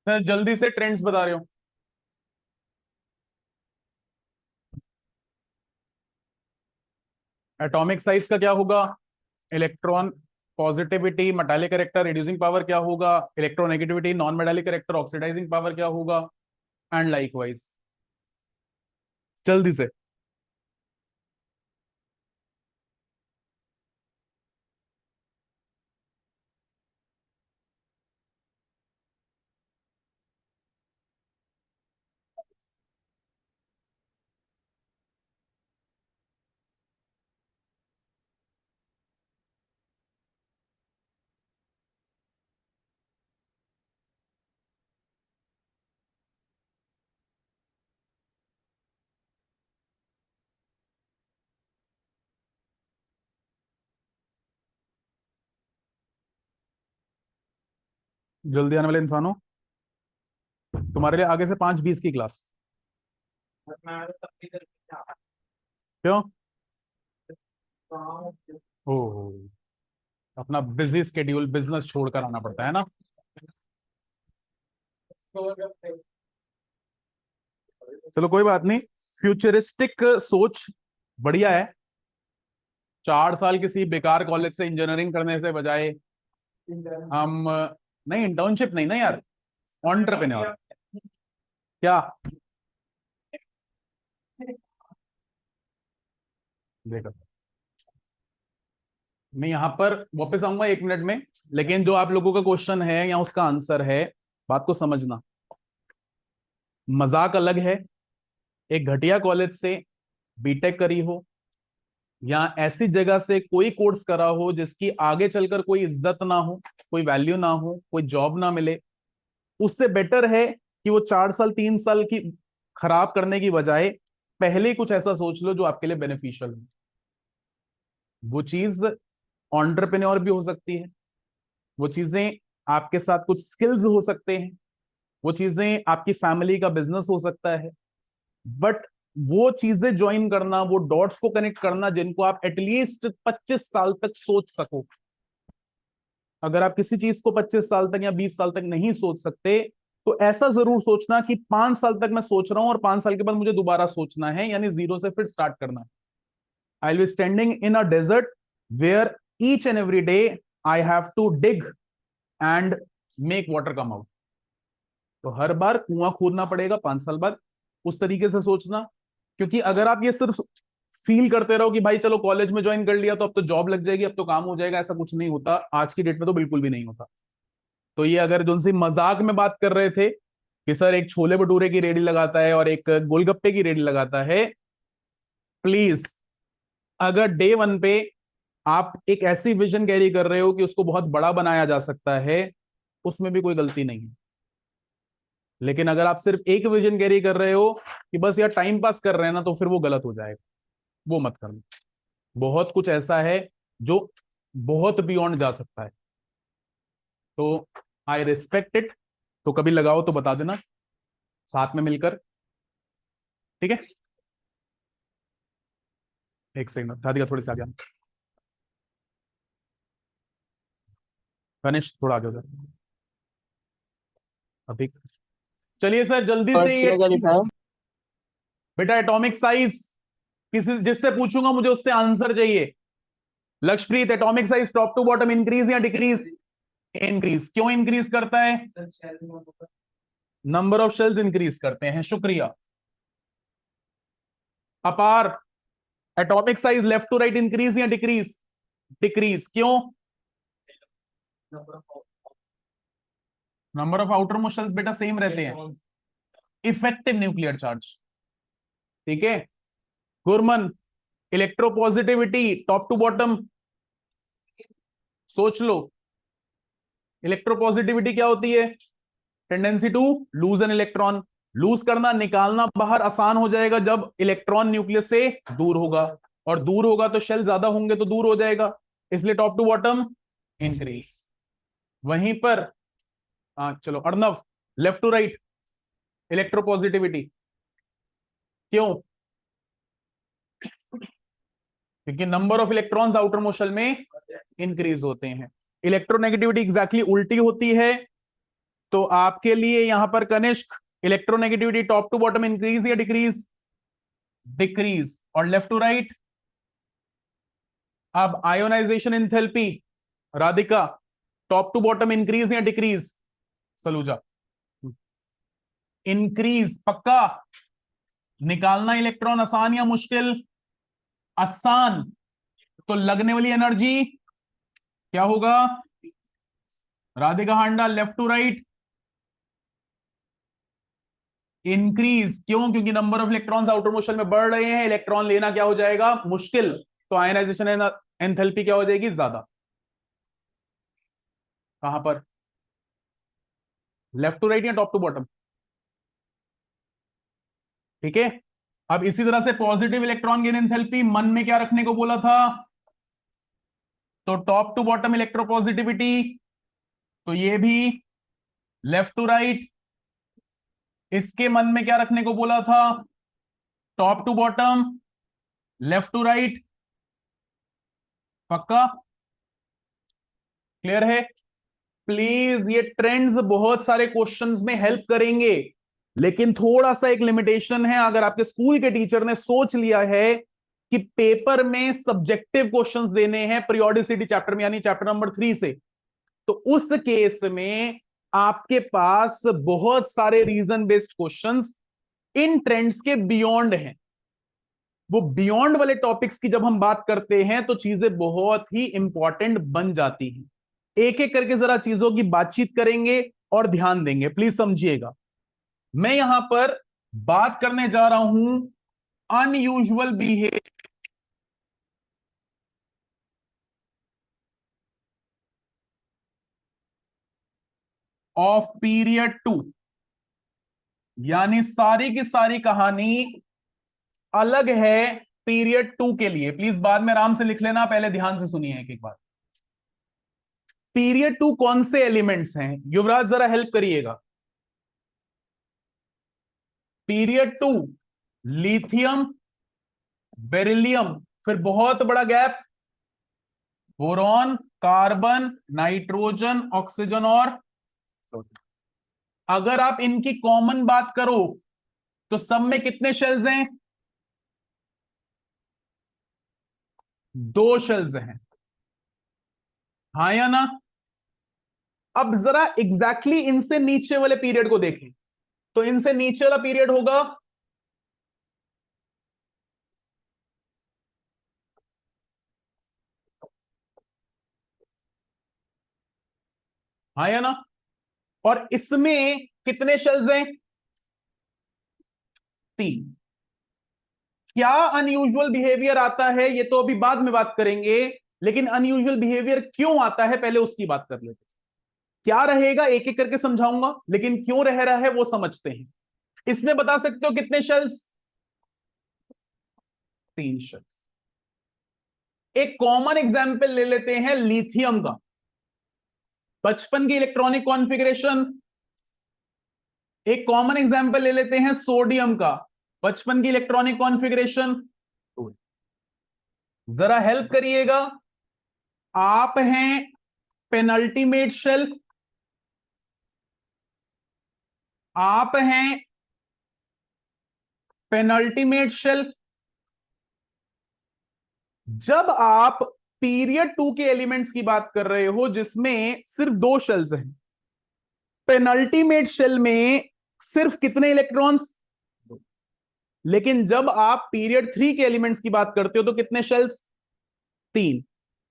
Sir जल्दी से trends बता रहे हो। एटॉमिक साइज का क्या होगा? Electron positivity, metallic character, reducing power क्या होगा? Electronegativity, non metallic character, oxidising power क्या होगा? And likewise. जल्दी से। जल्दी आने वाले इंसानों, तुम्हारे लिए आगे से 5:20 की क्लास। क्यों? ओह, अपना बिजी स्केड्यूल, बिजनेस छोड़कर आना पड़ता है ना। चलो कोई बात नहीं। फ्यूचरिस्टिक सोच बढ़िया है। 4 साल किसी बेकार कॉलेज से इंजीनियरिंग करने से बजाय हम, नहीं इंटर्नशिप नहीं ना यार, एंटरप्रेन्योर। क्या? देखो, मैं यहां पर वापस आऊंगा 1 मिनट में, लेकिन जो आप लोगों का क्वेश्चन है या उसका आंसर है, बात को समझना। मजाक अलग है, एक घटिया कॉलेज से बीटेक करी हो या ऐसी जगह से कोई कोर्स करा हो जिसकी आगे चलकर कोई इज्जत ना हो, कोई वैल्यू ना हो, कोई जॉब ना मिले, उससे बेटर है कि वो 4 साल 3 साल की खराब करने की बजाय पहले ही कुछ ऐसा सोच लो जो आपके लिए बेनिफिशियल हो। वो चीज एंटरप्रेन्योर भी हो सकती है, वो चीजें आपके साथ कुछ स्किल्स हो सकते हैं, वो चीजें आपकी फैमिली का बिजनेस हो सकता है। बट वो चीजें ज्वाइन करना, वो डॉट्स को कनेक्ट करना जिनको आप एटलीस्ट 25 साल तक सोच सको। अगर आप किसी चीज को 25 साल तक या 20 साल तक नहीं सोच सकते, तो ऐसा जरूर सोचना कि 5 साल तक मैं सोच रहा हूं और 5 साल के बाद मुझे दोबारा सोचना है, यानी जीरो से फिर स्टार्ट करना है। I will be standing in a desert where each and every day I have to dig and make water come out. तो हर बार कुआं खोदना पड़ेगा 5 साल बाद। उस तरीके से सोचना। क्योंकि अगर आप ये सिर्फ फील करते रहो कि भाई चलो कॉलेज में ज्वाइन कर लिया तो अब तो जॉब लग जाएगी, अब तो काम हो जाएगा, ऐसा कुछ नहीं होता। आज की डेट में तो बिल्कुल भी नहीं होता। तो ये अगर जो उनसे मजाक में बात कर रहे थे कि सर एक छोले भटूरे की रेडी लगाता है और एक गोलगप्पे की रेडी लगाता है, प्लीज, अगर डे वन पे आप एक ऐसी विजन कैरी कर रहे हो कि उसको बहुत बड़ा बनाया जा सकता है, उसमें भी कोई गलती नहीं है। लेकिन अगर आप सिर्फ एक विजन कैरी कर रहे हो कि बस यार टाइम पास कर रहे हैं ना, तो फिर वो गलत हो जाएगा। वो मत करना। बहुत कुछ ऐसा है जो बहुत बियॉन्ड जा सकता है। तो आई रिस्पेक्ट इट। तो कभी लगाओ तो बता देना, साथ में मिलकर। ठीक है। एक सेकंड, राधिका थोड़ी सी आगे आना। गणेश थोड़ा आगे हो जाए अभी। चलिए सर जल्दी से फर्स्ट ये में क्या लिखा है? बेटा एटॉमिक साइज, किसी जिससे पूछूंगा मुझे उससे आंसर चाहिए। Lakshyapreet, atomic size top to bottom increase या डिक्रीज? इंक्रीज। क्यों इंक्रीज करता है? नंबर ऑफ शेल्स इंक्रीज करते हैं, शुक्रिया। Apar, atomic size left to right increase या डिक्रीज? डिक्रीज। क्यों? Number of outermost shells बेटा सेम रहते हैं। Effective nuclear charge. ठीक है। Gurman, electropositivity top to bottom, सोच लो। इलेक्ट्रोपॉजिटिविटी क्या होती है? Tendency to lose an electron. Lose करना, निकालना बाहर आसान हो जाएगा जब इलेक्ट्रॉन न्यूक्लियस से दूर होगा, और दूर होगा तो शेल ज्यादा होंगे तो दूर हो जाएगा। इसलिए टॉप टू बॉटम इंक्रीज। वहीं पर चलो Arnav, left to right electropositivity. क्यों? क्योंकि number of electrons outer motion में इंक्रीज होते हैं। इलेक्ट्रोनेगेटिविटी एग्जैक्टली उल्टी होती है। तो आपके लिए यहां पर Kanishk electronegativity top to bottom increase या डिक्रीज? डिक्रीज। और लेफ्ट टू राइट? अब ionisation enthalpy Radhika top to bottom increase या डिक्रीज? सलूजा इंक्रीज पक्का। निकालना इलेक्ट्रॉन आसान या मुश्किल? आसान। तो लगने वाली एनर्जी क्या होगा? राधिका हांडा लेफ्ट टू राइट? इंक्रीज। क्यों? क्योंकि number of electrons outer motion में बढ़ रहे हैं, इलेक्ट्रॉन लेना क्या हो जाएगा? मुश्किल। तो आयनाइजेशन एंथैल्पी क्या हो जाएगी? ज्यादा। कहां पर? लेफ्ट टू राइट या टॉप टू बॉटम? ठीक है। अब इसी तरह से पॉजिटिव इलेक्ट्रॉन गेन एंथैल्पी मन में क्या रखने को बोला था? तो टॉप टू बॉटम इलेक्ट्रोपॉजिटिविटी, तो ये भी लेफ्ट टू राइट। इसके मन में क्या रखने को बोला था? Top to bottom left to right. पक्का? क्लियर है? प्लीज, ये ट्रेंड्स बहुत सारे क्वेश्चंस में हेल्प करेंगे, लेकिन थोड़ा सा एक लिमिटेशन है। अगर आपके स्कूल के टीचर ने सोच लिया है कि पेपर में सब्जेक्टिव क्वेश्चंस देने हैं पीरियोडिसिटी चैप्टर में, यानी चैप्टर नंबर 3 से, तो उस केस में आपके पास बहुत सारे reason based questions in trends के बियॉन्ड हैं। वो बियॉन्ड वाले टॉपिक्स की जब हम बात करते हैं तो चीजें बहुत ही इंपॉर्टेंट बन जाती हैं। एक एक करके जरा चीजों की बातचीत करेंगे और ध्यान देंगे, प्लीज समझिएगा। मैं यहां पर बात करने जा रहा हूं अनयूजुअल बिहेवियर ऑफ पीरियड 2, यानी सारी की सारी कहानी अलग है पीरियड 2 के लिए। प्लीज बाद में आराम से लिख लेना, पहले ध्यान से सुनिए एक एक बार। पीरियड 2 कौन से एलिमेंट्स हैं? युवराज जरा हेल्प करिएगा। पीरियड 2 लिथियम, बेरिलियम, फिर बहुत बड़ा gap boron, carbon, nitrogen, oxygen और अगर आप इनकी कॉमन बात करो तो सब में कितने शेल्स हैं? 2 शेल्स हैं। हाँ या ना? अब जरा एग्जैक्टली इनसे नीचे वाले पीरियड को देखें, तो इनसे नीचे वाला पीरियड होगा हाँ या ना? और इसमें कितने शेल्स हैं? 3। क्या अनयूजुअल बिहेवियर आता है ये तो अभी बाद में बात करेंगे, लेकिन अनयूजुअल बिहेवियर क्यों आता है पहले उसकी बात कर लेते हैं। क्या रहेगा एक एक करके समझाऊंगा, लेकिन क्यों रह रहा है वो समझते हैं। इसमें बता सकते हो कितने शेल्स? 3 शेल्स। एक कॉमन एग्जाम्पल ले लेते हैं लिथियम का। 55 की इलेक्ट्रॉनिक कॉन्फ़िगरेशन। एक कॉमन एग्जाम्पल ले लेते हैं सोडियम का। 55 की इलेक्ट्रॉनिक कॉन्फ़िगरेशन। जरा हेल्प करिएगा। आप हैं पेनल्टीमेट शेल, आप हैं पेनल्टीमेट शेल। जब आप पीरियड 2 के एलिमेंट्स की बात कर रहे हो जिसमें सिर्फ 2 शेल्स हैं, पेनल्टीमेट शेल में सिर्फ कितने इलेक्ट्रॉन्स? लेकिन जब आप पीरियड 3 के एलिमेंट्स की बात करते हो तो कितने शेल्स? 3।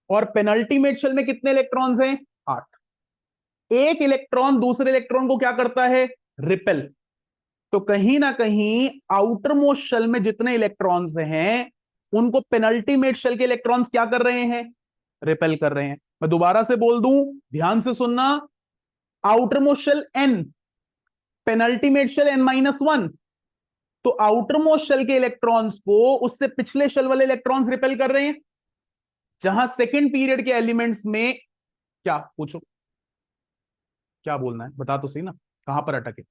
और पेनल्टीमेट शेल में कितने इलेक्ट्रॉन्स हैं? 8। एक इलेक्ट्रॉन दूसरे इलेक्ट्रॉन को क्या करता है? रिपेल। तो कहीं ना कहीं आउटर मोस्ट शेल में जितने इलेक्ट्रॉन्स हैं उनको पेनल्टीमेट शेल के इलेक्ट्रॉन्स क्या कर रहे हैं? रिपेल कर रहे हैं। मैं दोबारा से बोल दूं, ध्यान से सुनना। Outer most shell n, penultimate shell n-1। तो आउटर मोस्ट शेल के इलेक्ट्रॉन्स को उससे पिछले शेल वाले इलेक्ट्रॉन्स रिपेल कर रहे हैं। जहां सेकेंड पीरियड के एलिमेंट्स में क्या पूछो, क्या बोलना है बता तो सही ना, कहां पर अटके?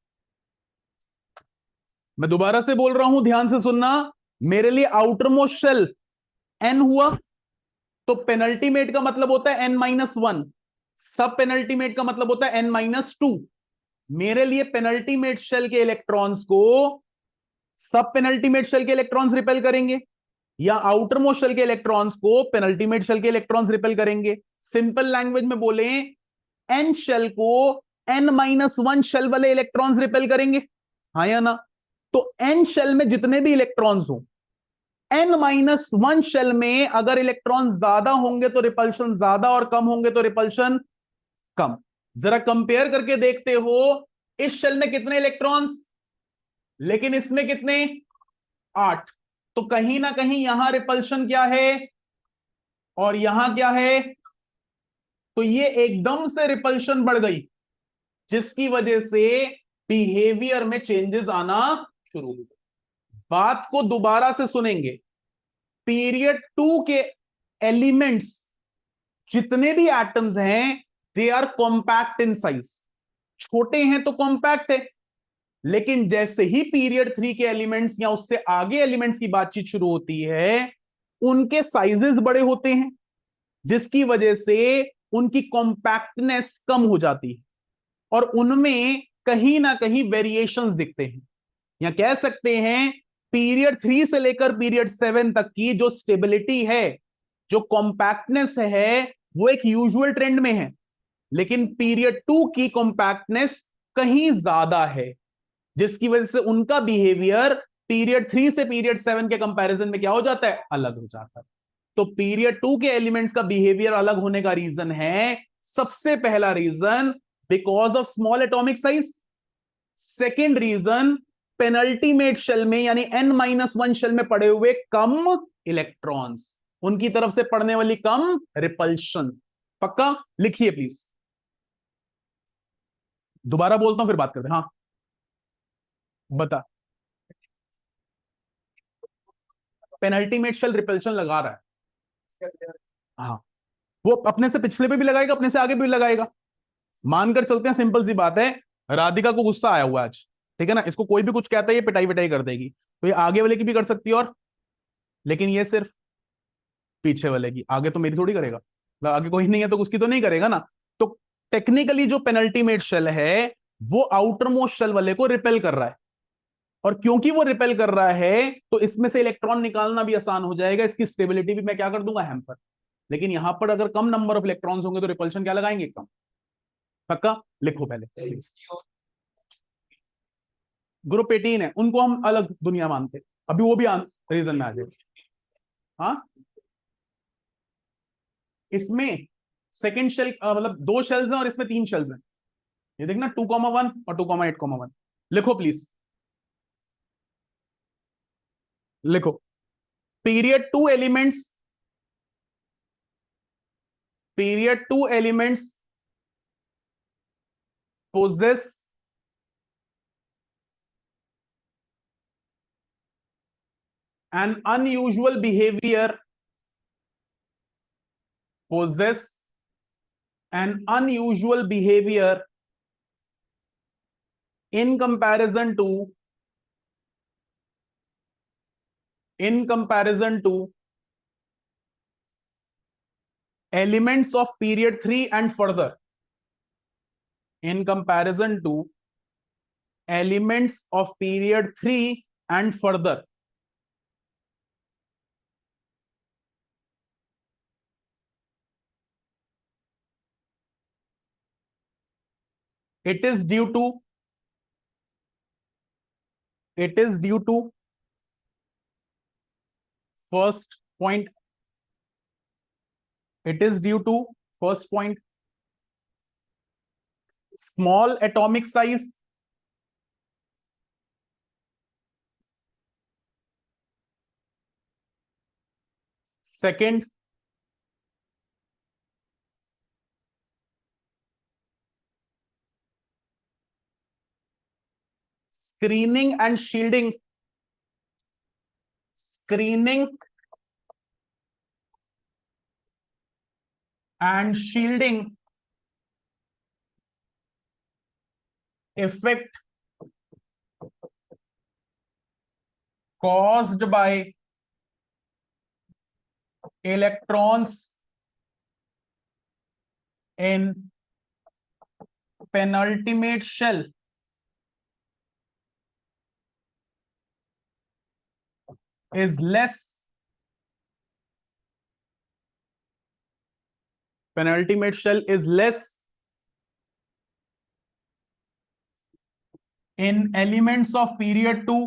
मैं दोबारा से बोल रहा हूं, ध्यान से सुनना। मेरे लिए आउटर मोस्ट शेल n हुआ, तो पेनल्टीमेट का मतलब होता है n-1। सब पेनल्टीमेट का मतलब होता है n-2। मेरे लिए पेनल्टीमेट शेल के इलेक्ट्रॉन्स को सब पेनल्टीमेट शेल के इलेक्ट्रॉन्स रिपेल करेंगे, या आउटर मोस्ट शेल के इलेक्ट्रॉन्स को पेनल्टीमेट शेल के इलेक्ट्रॉन्स रिपेल करेंगे? सिंपल लैंग्वेज में बोले, एन शेल को N-1 शेल वाले इलेक्ट्रॉन्स रिपेल करेंगे, हाँ या ना? तो एन शेल में जितने भी इलेक्ट्रॉन्स हो, N-1 शेल में अगर इलेक्ट्रॉन ज्यादा होंगे तो रिपल्शन ज्यादा, और कम होंगे तो रिपल्शन कम। जरा कंपेयर करके देखते हो, इस शेल में कितने इलेक्ट्रॉन्स, लेकिन इसमें कितने, 8। तो कहीं ना कहीं यहां रिपल्शन क्या है और यहां क्या है, तो ये एकदम से रिपल्शन बढ़ गई, जिसकी वजह से बिहेवियर में चेंजेस आना शुरू हो गए। बात को दोबारा से सुनेंगे, पीरियड 2 के एलिमेंट्स जितने भी एटम्स हैं, they are compact in size, छोटे हैं तो कॉम्पैक्ट है। लेकिन जैसे ही पीरियड 3 के एलिमेंट्स या उससे आगे एलिमेंट्स की बातचीत शुरू होती है, उनके साइजेस बड़े होते हैं, जिसकी वजह से उनकी कॉम्पैक्टनेस कम हो जाती है, और उनमें कहीं ना कहीं वेरिएशंस दिखते हैं। या कह सकते हैं, पीरियड 3 से लेकर पीरियड 7 तक की जो स्टेबिलिटी है, जो कॉम्पैक्टनेस है, वो एक यूजुअल ट्रेंड में है, लेकिन पीरियड 2 की कॉम्पैक्टनेस कहीं ज्यादा है, जिसकी वजह से उनका बिहेवियर पीरियड 3 से पीरियड 7 के कंपैरिजन में क्या हो जाता है, अलग हो जाता है। तो पीरियड 2 के एलिमेंट्स का बिहेवियर अलग होने का रीजन है, सबसे पहला reason because of small atomic size, second reason penultimate shell में यानी N-1 शेल में पड़े हुए कम इलेक्ट्रॉन्स, उनकी तरफ से पड़ने वाली कम रिपल्शन। पक्का? लिखिए प्लीज, दोबारा बोलता हूं फिर बात करते हैं। हाँ बता, पेनल्टीमेट शेल रिपल्शन लगा रहा है, हाँ, वो अपने से पिछले पे भी लगाएगा, अपने से आगे भी लगाएगा। मानकर चलते हैं, सिंपल सी बात है, राधिका को गुस्सा आया हुआ है आज, ठीक है ना, इसको कोई भी कुछ कहता है ये पिटाई पिटाई कर देगी, तो ये आगे वाले की भी कर सकती है, और लेकिन ये सिर्फ पीछे वाले की, आगे तो मेरी थोड़ी करेगा, मतलब आगे कोई नहीं है तो उसकी तो नहीं करेगा ना। तो टेक्निकली जो पेनल्टीमेट शेल है, वो आउटर मोस्ट शेल वाले को रिपेल कर रहा है, और क्योंकि वो रिपेल कर रहा है तो इसमें से इलेक्ट्रॉन निकालना भी आसान हो जाएगा, इसकी स्टेबिलिटी भी मैं क्या कर दूंगा, हैम्पर। लेकिन यहां पर अगर कम नंबर ऑफ इलेक्ट्रॉन्स होंगे तो रिपल्शन क्या लगाएंगे, कम। पक्का? लिखो पहले, ग्रुप 18 है, उनको हम अलग दुनिया मानते, अभी वो भी रीजन में आ जाए। हाँ, इसमें सेकेंड शेल मतलब 2 शेल्स हैं और इसमें 3 शेल्स हैं, ये देखना 2,1 और 2,8,1। लिखो प्लीज, लिखो, period 2 elements, period 2 elements possess an unusual behavior, possess an unusual behavior in comparison to, in comparison to elements of period 3 and further, in comparison to elements of period 3 and further. It is due to, it is due to, first point, it is due to, first point, small atomic size, second, screening and shielding, screening and shielding effect caused by electrons in penultimate shell is less penultimate shell is less in elements of period 2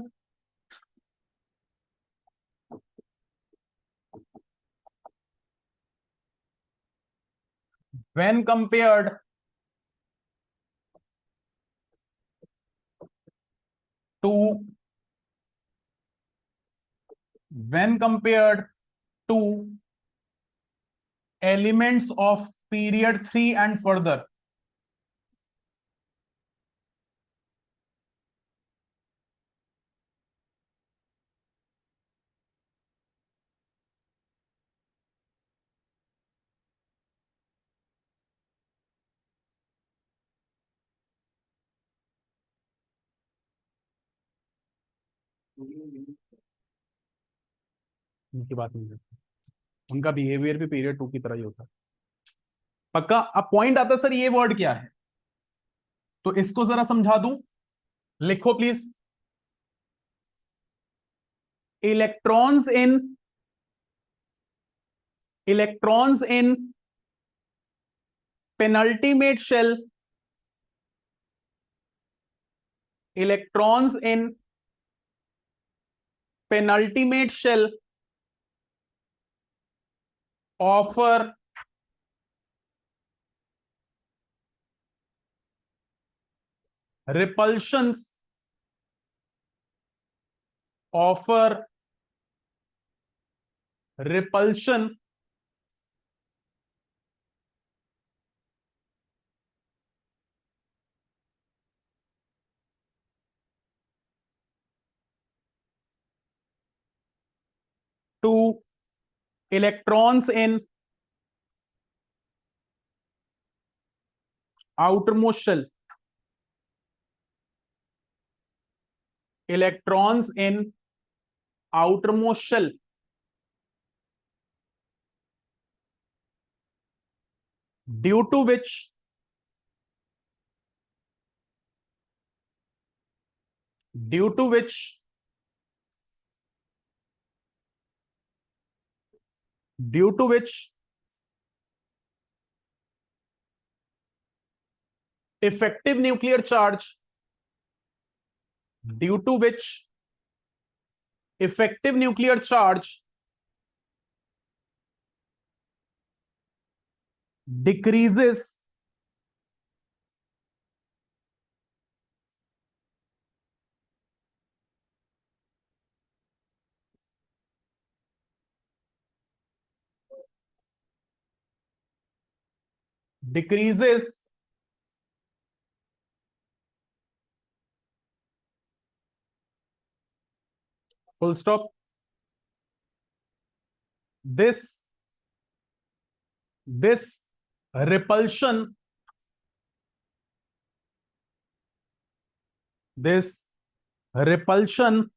when compared to elements of period 3 and further. उनकी बात नहीं करते, उनका behaviour भी period 2 की तरह ही होता है। पक्का? अब पॉइंट आता है सर ये वर्ड क्या है, तो इसको जरा समझा दूं, लिखो please. Electrons in penultimate shell, electrons in penultimate shell offer repulsions repulsion to electrons in outermost shell, electrons in outermost shell due to which effective nuclear charge due to which effective nuclear charge decreases full stop. This repulsion REPULTION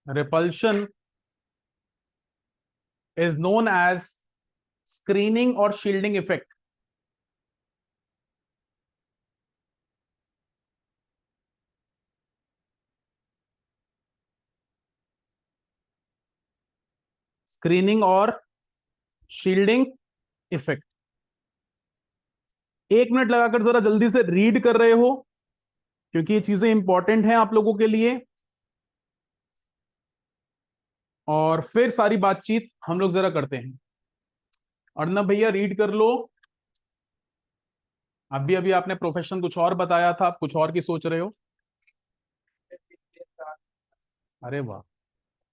repulsion is known as screening or shielding effect. Screening और shielding effect. 1 minute लगाकर जरा जल्दी से read कर रहे हो, क्योंकि ये चीजें इंपॉर्टेंट हैं आप लोगों के लिए, और फिर सारी बातचीत हम लोग जरा करते हैं। अर्णव भैया रीड कर लो। अभी अभी आपने प्रोफेशन कुछ और बताया था, आप कुछ और की सोच रहे हो। अरे वाह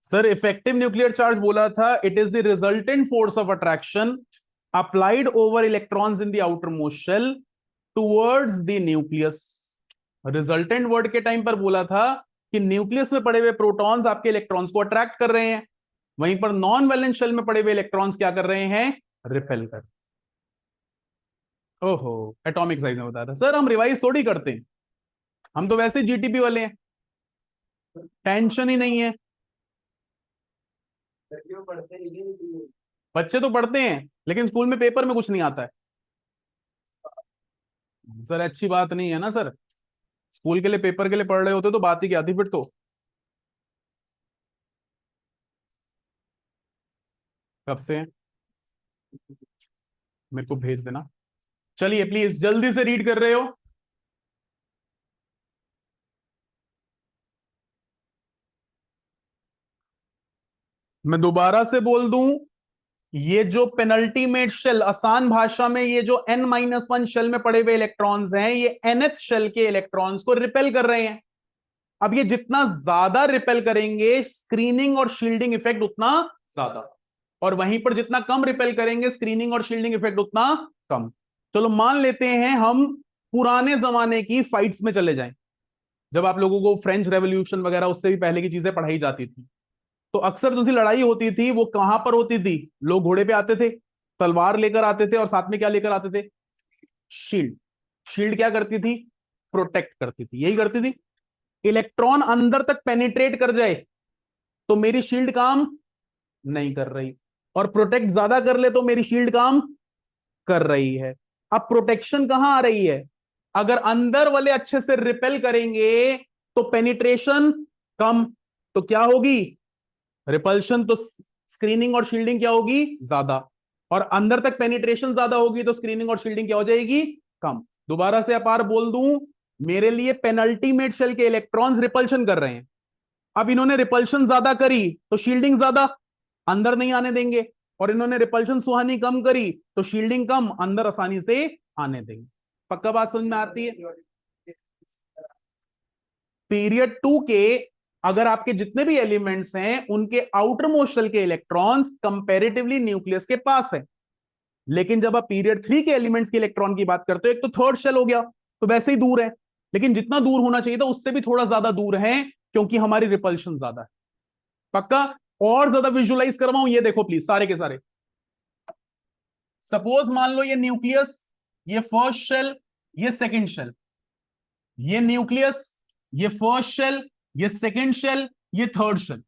सर, इफेक्टिव न्यूक्लियर चार्ज बोला था, it is the resultant force of attraction applied over electrons in the outer most shell towards the nucleus. Resultant word के टाइम पर बोला था कि न्यूक्लियस में पड़े हुए प्रोटॉन्स आपके इलेक्ट्रॉन्स को अट्रैक्ट कर रहे हैं, वहीं पर नॉन वैलेंस शेल में पड़े हुए इलेक्ट्रॉन्स क्या कर रहे हैं, रिपेल कर। ओहो, एटॉमिक साइज में बताया था सर, हम रिवाइज थोड़ी करते हैं, हम तो वैसे जीटीपी वाले हैं। टेंशन ही नहीं है। बच्चे तो पढ़ते हैं लेकिन स्कूल में पेपर में कुछ नहीं आता है सर। अच्छी बात नहीं है ना सर। स्कूल के लिए पेपर के लिए पढ़ रहे होते तो बात ही क्या थी फिर तो। कब से हैं? मेरे को भेज देना। चलिए प्लीज जल्दी से रीड कर रहे हो। मैं दोबारा से बोल दूं, ये जो पेनल्टीमेट शेल, आसान भाषा में ये जो n-1 शेल में पड़े हुए इलेक्ट्रॉन्स हैं, ये nth शेल के इलेक्ट्रॉन्स को रिपेल कर रहे हैं। अब ये जितना ज्यादा रिपेल करेंगे स्क्रीनिंग और शील्डिंग इफेक्ट उतना ज्यादा, और वहीं पर जितना कम रिपेल करेंगे स्क्रीनिंग और शील्डिंग इफेक्ट उतना कम। चलो मान लेते हैं हम पुराने जमाने की फाइट्स में चले जाएं, जब आप लोगों को फ्रेंच रेवोल्यूशन वगैरह उससे भी पहले की चीजें पढ़ाई जाती थी, तो अक्सर जो सी लड़ाई होती थी वो कहां पर होती थी? लोग घोड़े पे आते थे, तलवार लेकर आते थे, और साथ में क्या लेकर आते थे? शील्ड। शील्ड क्या करती थी? प्रोटेक्ट करती थी, यही करती थी। इलेक्ट्रॉन अंदर तक पेनिट्रेट कर जाए तो मेरी शील्ड काम नहीं कर रही, और प्रोटेक्ट ज्यादा कर ले तो मेरी शील्ड काम कर रही है। अब प्रोटेक्शन कहां आ रही है? अगर अंदर वाले अच्छे से रिपेल करेंगे तो पेनिट्रेशन कम, तो क्या होगी? रिपल्शन। तो स्क्रीनिंग और शील्डिंग क्या होगी? ज्यादा। और अंदर तक पेनिट्रेशन ज्यादा होगी तो स्क्रीनिंग और शील्डिंग क्या हो जाएगी? कम। दोबारा से अपार बोल दूं, मेरे लिए पेनल्टीमेट शेल के इलेक्ट्रॉन्स रिपल्शन कर रहे हैं। अब इन्होंने रिपल्शन ज्यादा करी तो शील्डिंग ज्यादा, अंदर नहीं आने देंगे, और इन्होंने रिपल्शन सुहानी कम करी तो शील्डिंग कम, अंदर आसानी से आने देंगे। पक्का बात समझ में आती है? पीरियड टू के अगर आपके जितने भी एलिमेंट्स हैं उनके आउटर मोस्ट शेल के इलेक्ट्रॉन्स कंपैरेटिवली न्यूक्लियस के पास है, लेकिन जब आप पीरियड थ्री के एलिमेंट्स के इलेक्ट्रॉन की बात करते हो, एक तो थर्ड शेल हो गया तो वैसे ही दूर है, लेकिन जितना दूर होना चाहिए था उससे भी थोड़ा ज्यादा दूर है, क्योंकि हमारी रिपल्शन ज्यादा है। पक्का? और ज्यादा विजुलाइज करवाऊं, ये देखो प्लीज सारे के सारे। सपोज मान लो ये न्यूक्लियस, ये फर्स्ट शेल, ये सेकंड शेल, ये न्यूक्लियस, ये फर्स्ट शेल, ये सेकंड शेल, ये थर्ड शेल।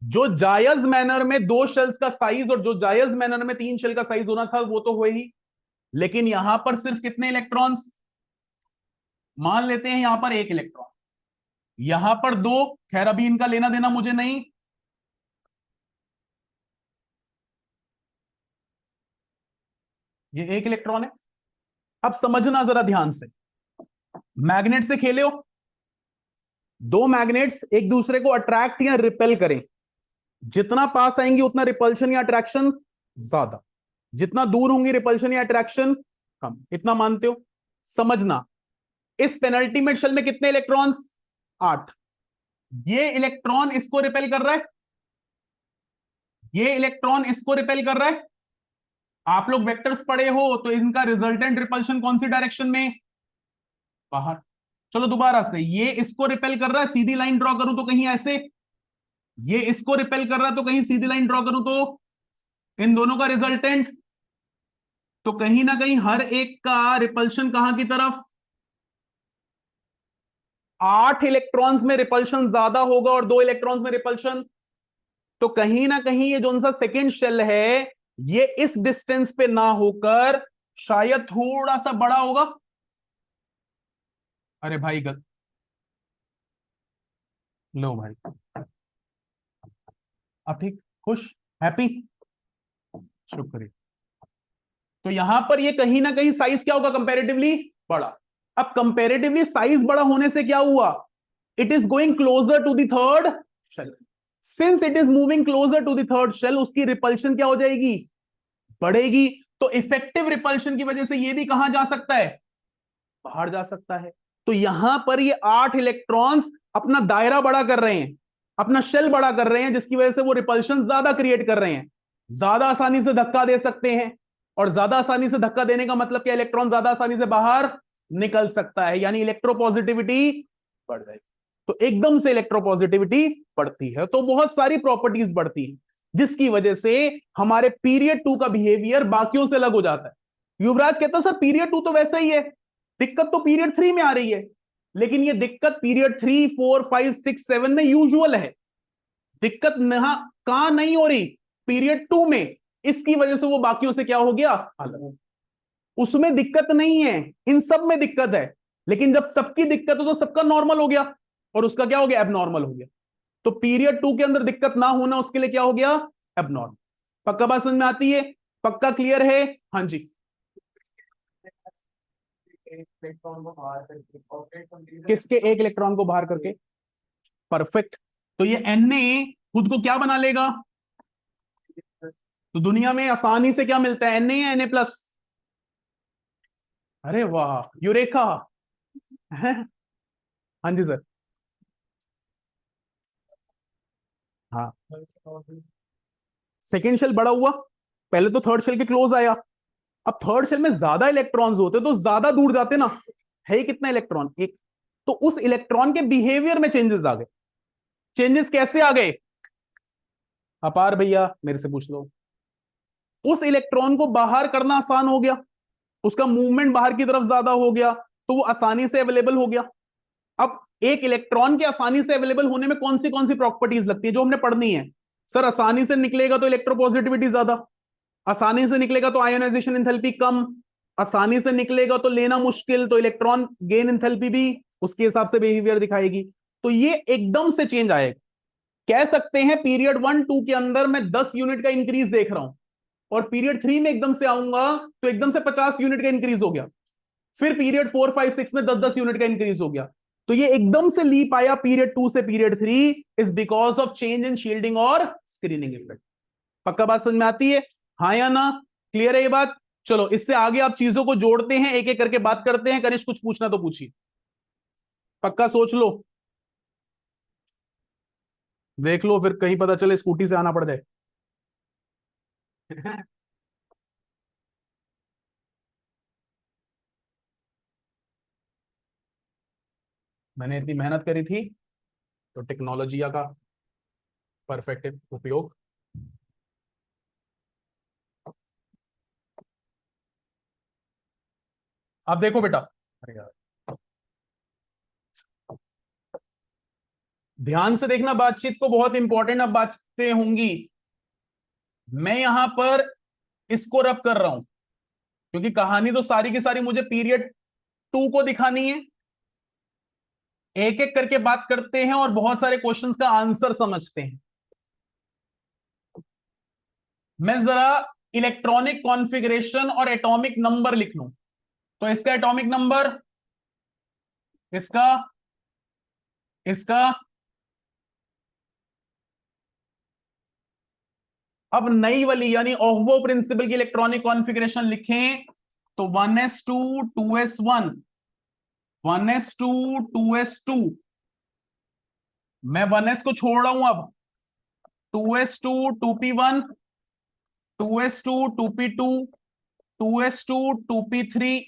जो जायज मैनर में दो शेल्स का साइज और जो जायज मैनर में तीन शेल का साइज होना था वो तो हुए ही, लेकिन यहां पर सिर्फ कितने इलेक्ट्रॉन्स? मान लेते हैं यहां पर एक इलेक्ट्रॉन, यहां पर दो, खैर अभी इनका लेना देना मुझे नहीं। ये एक इलेक्ट्रॉन है। अब समझना जरा ध्यान से, मैग्नेट से खेले हो, दो मैग्नेट्स एक दूसरे को अट्रैक्ट या रिपेल करें, जितना पास आएंगे उतना रिपल्शन या अट्रैक्शन ज्यादा, जितना दूर होंगी रिपल्शन या अट्रैक्शन कम। इतना मानते हो? समझना, इस पेनल्टीमेट शेल में कितने इलेक्ट्रॉन्स? 8। ये इलेक्ट्रॉन इसको रिपेल कर रहा है, ये इलेक्ट्रॉन इसको रिपेल कर रहा है। आप लोग वेक्टर्स पढ़े हो तो इनका रिजल्टेंट रिपल्शन कौन सी डायरेक्शन में? बाहर। चलो दोबारा से, ये इसको रिपेल कर रहा है, सीधी लाइन ड्रॉ करूं तो कहीं ऐसे, ये इसको रिपेल कर रहा है तो कहीं सीधी लाइन ड्रॉ करूं तो इन दोनों का रिजल्टेंट, तो कहीं ना कहीं हर एक का रिपल्शन कहां की तरफ? 8 इलेक्ट्रॉन्स में रिपल्शन ज्यादा होगा और 2 इलेक्ट्रॉन्स में रिपल्शन, तो कहीं ना कहीं ये जो सा सेकेंड शेल है ये इस डिस्टेंस पे ना होकर शायद थोड़ा सा बड़ा होगा। अरे भाई लो भाई, अब ठीक, खुश, हैप्पी, शुक्रिया। तो यहां पर ये कहीं ना कहीं साइज क्या होगा? कंपैरेटिवली बड़ा। अब कंपैरेटिवली साइज बड़ा होने से क्या हुआ? It is going closer to the third shell. Since it is moving closer to the third shell, उसकी रिपल्शन क्या हो जाएगी? बढ़ेगी। तो इफेक्टिव रिपल्शन की वजह से ये भी कहां जा सकता है? बाहर जा सकता है। तो यहां पर ये 8 इलेक्ट्रॉन्स अपना दायरा बड़ा कर रहे हैं, अपना शेल बड़ा कर रहे हैं, जिसकी वजह से वो रिपल्शन ज्यादा क्रिएट कर रहे हैं, ज्यादा आसानी से धक्का दे सकते हैं। और ज्यादा आसानी से धक्का देने का मतलब क्या? इलेक्ट्रॉन ज्यादा आसानी से बाहर निकल सकता है, यानी इलेक्ट्रोपॉजिटिविटी बढ़ जाएगी। तो एकदम से इलेक्ट्रोपॉजिटिविटी बढ़ती है तो बहुत सारी प्रॉपर्टीज बढ़ती हैं, जिसकी वजह से हमारे पीरियड टू का बिहेवियर बाकियों से अलग हो जाता है। युवराज कहता सर पीरियड टू तो वैसा ही है, दिक्कत तो पीरियड थ्री में आ रही है। लेकिन ये दिक्कत पीरियड 3, 4, 5, 6, 7 में यूजुअल है। दिक्कत कहां नहीं हो रही? पीरियड 2 में। इसकी वजह से वो बाकियों से क्या हो गया? अलग। उसमें दिक्कत नहीं है, इन सब में दिक्कत है। लेकिन जब सबकी दिक्कत हो तो सबका नॉर्मल हो गया, और उसका क्या हो गया? एबनॉर्मल हो गया। तो पीरियड 2 के अंदर दिक्कत ना होना, उसके लिए क्या हो गया? एबनॉर्मल। पक्का बात समझ में आती है? पक्का क्लियर है? हाँ जी। किसके एक इलेक्ट्रॉन को बाहर करके? परफेक्ट। तो ये Na खुद को क्या बना लेगा? तो दुनिया में आसानी से क्या मिलता है? Na या Na+? अरे वाह, यूरेका है। हाँ जी सर। हाँ, सेकेंड शेल बड़ा हुआ, पहले तो थर्ड शेल के क्लोज आया। अब थर्ड शेल में ज्यादा इलेक्ट्रॉन्स होते तो ज्यादा दूर जाते ना। है ही कितना इलेक्ट्रॉन? एक। तो उस इलेक्ट्रॉन के बिहेवियर में चेंजेस आ गए। चेंजेस कैसे आ गए? अपार भैया मेरे से पूछ लो। उस इलेक्ट्रॉन को बाहर करना आसान हो गया, उसका मूवमेंट बाहर की तरफ ज्यादा हो गया, तो वो आसानी से अवेलेबल हो गया। अब एक इलेक्ट्रॉन के आसानी से अवेलेबल होने में कौन सी प्रॉपर्टीज लगती है जो हमने पढ़नी है? सर आसानी से निकलेगा तो इलेक्ट्रोपॉजिटिविटी ज्यादा, आसानी से निकलेगा तो आयोनाइजेशन एंथैल्पी कम, आसानी से निकलेगा तो लेना मुश्किल, तो इलेक्ट्रॉन गेन एंथैल्पी भी उसके हिसाब से बिहेवियर दिखाएगी। तो ये एकदम से चेंज आएगा। कह सकते हैं पीरियड 1, 2 के अंदर मैं 10 यूनिट का इंक्रीज देख रहा हूं, और पीरियड 3 में एकदम से आऊंगा तो एकदम से 50 यूनिट का इंक्रीज हो गया। फिर पीरियड 4, 5, 6 में 10-10 यूनिट का इंक्रीज हो गया। तो ये एकदम से लीप आया पीरियड 2 से period 3 is because of change in shielding और स्क्रीनिंग इफेक्ट। पक्का बात समझ में आती है? हाँ या ना? क्लियर है ये बात? चलो इससे आगे आप चीजों को जोड़ते हैं, एक एक करके बात करते हैं। कनिष्क कुछ पूछना तो पूछिए, पक्का सोच लो, देख लो फिर कहीं पता चले स्कूटी से आना पड़ जाए। मैंने इतनी मेहनत करी थी तो टेक्नोलॉजी का परफेक्ट उपयोग। अब देखो बेटा, अरे यार, ध्यान से देखना बातचीत को, बहुत इंपॉर्टेंट अब बातें होंगी। मैं यहां पर इसको रब कर रहा हूं क्योंकि कहानी तो सारी की सारी मुझे पीरियड 2 को दिखानी है। एक एक करके बात करते हैं और बहुत सारे क्वेश्चंस का आंसर समझते हैं। मैं जरा इलेक्ट्रॉनिक कॉन्फ़िगरेशन और एटॉमिक नंबर लिख लूं। तो इसका एटॉमिक नंबर, इसका, इसका। अब नई वाली यानी ओहमो प्रिंसिपल की इलेक्ट्रॉनिक कॉन्फ़िगरेशन लिखें तो 1s2 2s1, 1s2 2s2। मैं 1s को छोड़ रहा हूं अब। 2s2 2p1, 2s2 2p2, 2s2 2p3,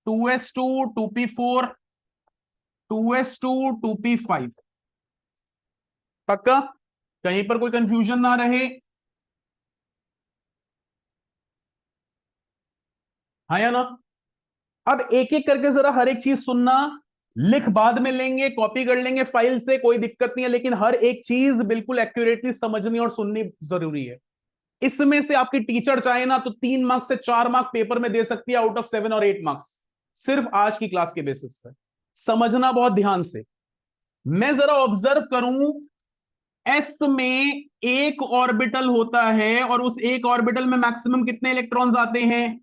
2s2 2p4, 2s2 2p5। पक्का? कहीं पर कोई कंफ्यूजन ना रहे। हाँ या ना? अब एक एक करके जरा हर एक चीज सुनना। लिख बाद में लेंगे, कॉपी कर लेंगे फाइल से, कोई दिक्कत नहीं है, लेकिन हर एक चीज बिल्कुल एक्यूरेटली समझनी और सुननी जरूरी है। इसमें से आपकी टीचर चाहे ना तो 3 मार्क्स से 4 मार्क पेपर में दे सकती है आउट ऑफ 7 और 8 मार्क्स, सिर्फ आज की क्लास के बेसिस पर। समझना बहुत ध्यान से। मैं जरा ऑब्जर्व करूं, एस में एक ऑर्बिटल होता है और उस एक ऑर्बिटल में मैक्सिमम कितने इलेक्ट्रॉन्स आते हैं?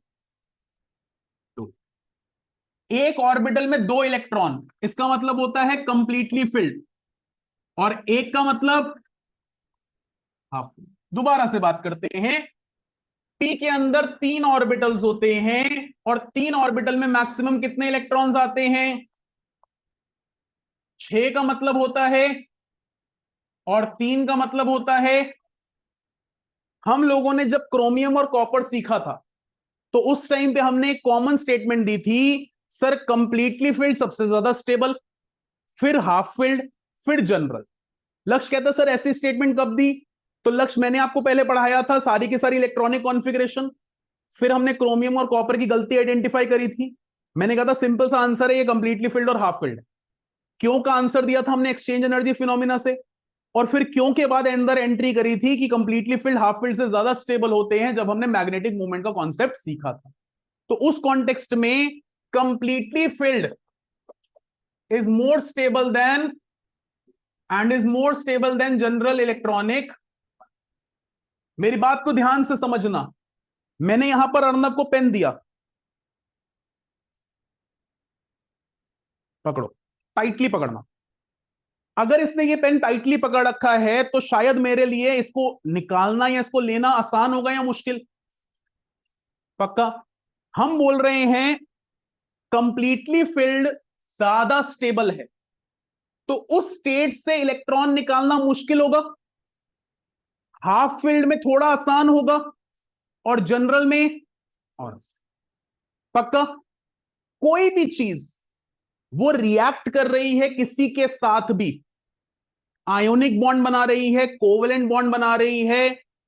2। एक ऑर्बिटल में 2 इलेक्ट्रॉन, इसका मतलब होता है कंप्लीटली फिल्ड, और एक का मतलब हाफ। दोबारा से बात करते हैं। पी के अंदर 3 ऑर्बिटल्स होते हैं और 3 ऑर्बिटल में मैक्सिमम कितने इलेक्ट्रॉन्स आते हैं? 6 का मतलब होता है, और 3 का मतलब होता है। हम लोगों ने जब क्रोमियम और कॉपर सीखा था तो उस टाइम पे हमने एक कॉमन स्टेटमेंट दी थी, सर कंप्लीटली फील्ड सबसे ज्यादा स्टेबल, फिर हाफ फील्ड, फिर जनरल। लक्ष्य कहता सर ऐसी स्टेटमेंट कब दी? तो लक्ष्य मैंने आपको पहले पढ़ाया था सारी की सारी इलेक्ट्रॉनिक कॉन्फ़िगरेशन, फिर हमने क्रोमियम और कॉपर की गलती आइडेंटिफाई करी थी, मैंने कहा था सिंपल सा आंसर है ये, कंप्लीटली फिल्ड और हाफ फिल्ड। क्यों का आंसर दिया था हमने एक्सचेंज एनर्जी फिनोमिना से, और फिर क्यों के बाद अंदर एंट्री करी थी कि कंप्लीटली फिल्ड हाफ फील्ड से ज्यादा स्टेबल होते हैं, जब हमने मैग्नेटिक मूवमेंट का कॉन्सेप्ट सीखा था। तो उस कॉन्टेक्स्ट में completely filled is more stable then general electronic. मेरी बात को ध्यान से समझना, मैंने यहां पर अर्नब को पेन दिया, पकड़ो, टाइटली पकड़ना। अगर इसने ये पेन टाइटली पकड़ रखा है तो शायद मेरे लिए इसको निकालना या इसको लेना आसान होगा या मुश्किल। पक्का? हम बोल रहे हैं कंप्लीटली फिल्ड ज्यादा स्टेबल है, तो उस स्टेट से इलेक्ट्रॉन निकालना मुश्किल होगा, हाफ फील्ड में थोड़ा आसान होगा, और जनरल में और। पक्का? कोई भी चीज वो रिएक्ट कर रही है किसी के साथ भी, आयोनिक बॉन्ड बना रही है, कोवेलेंट बॉन्ड बना रही है,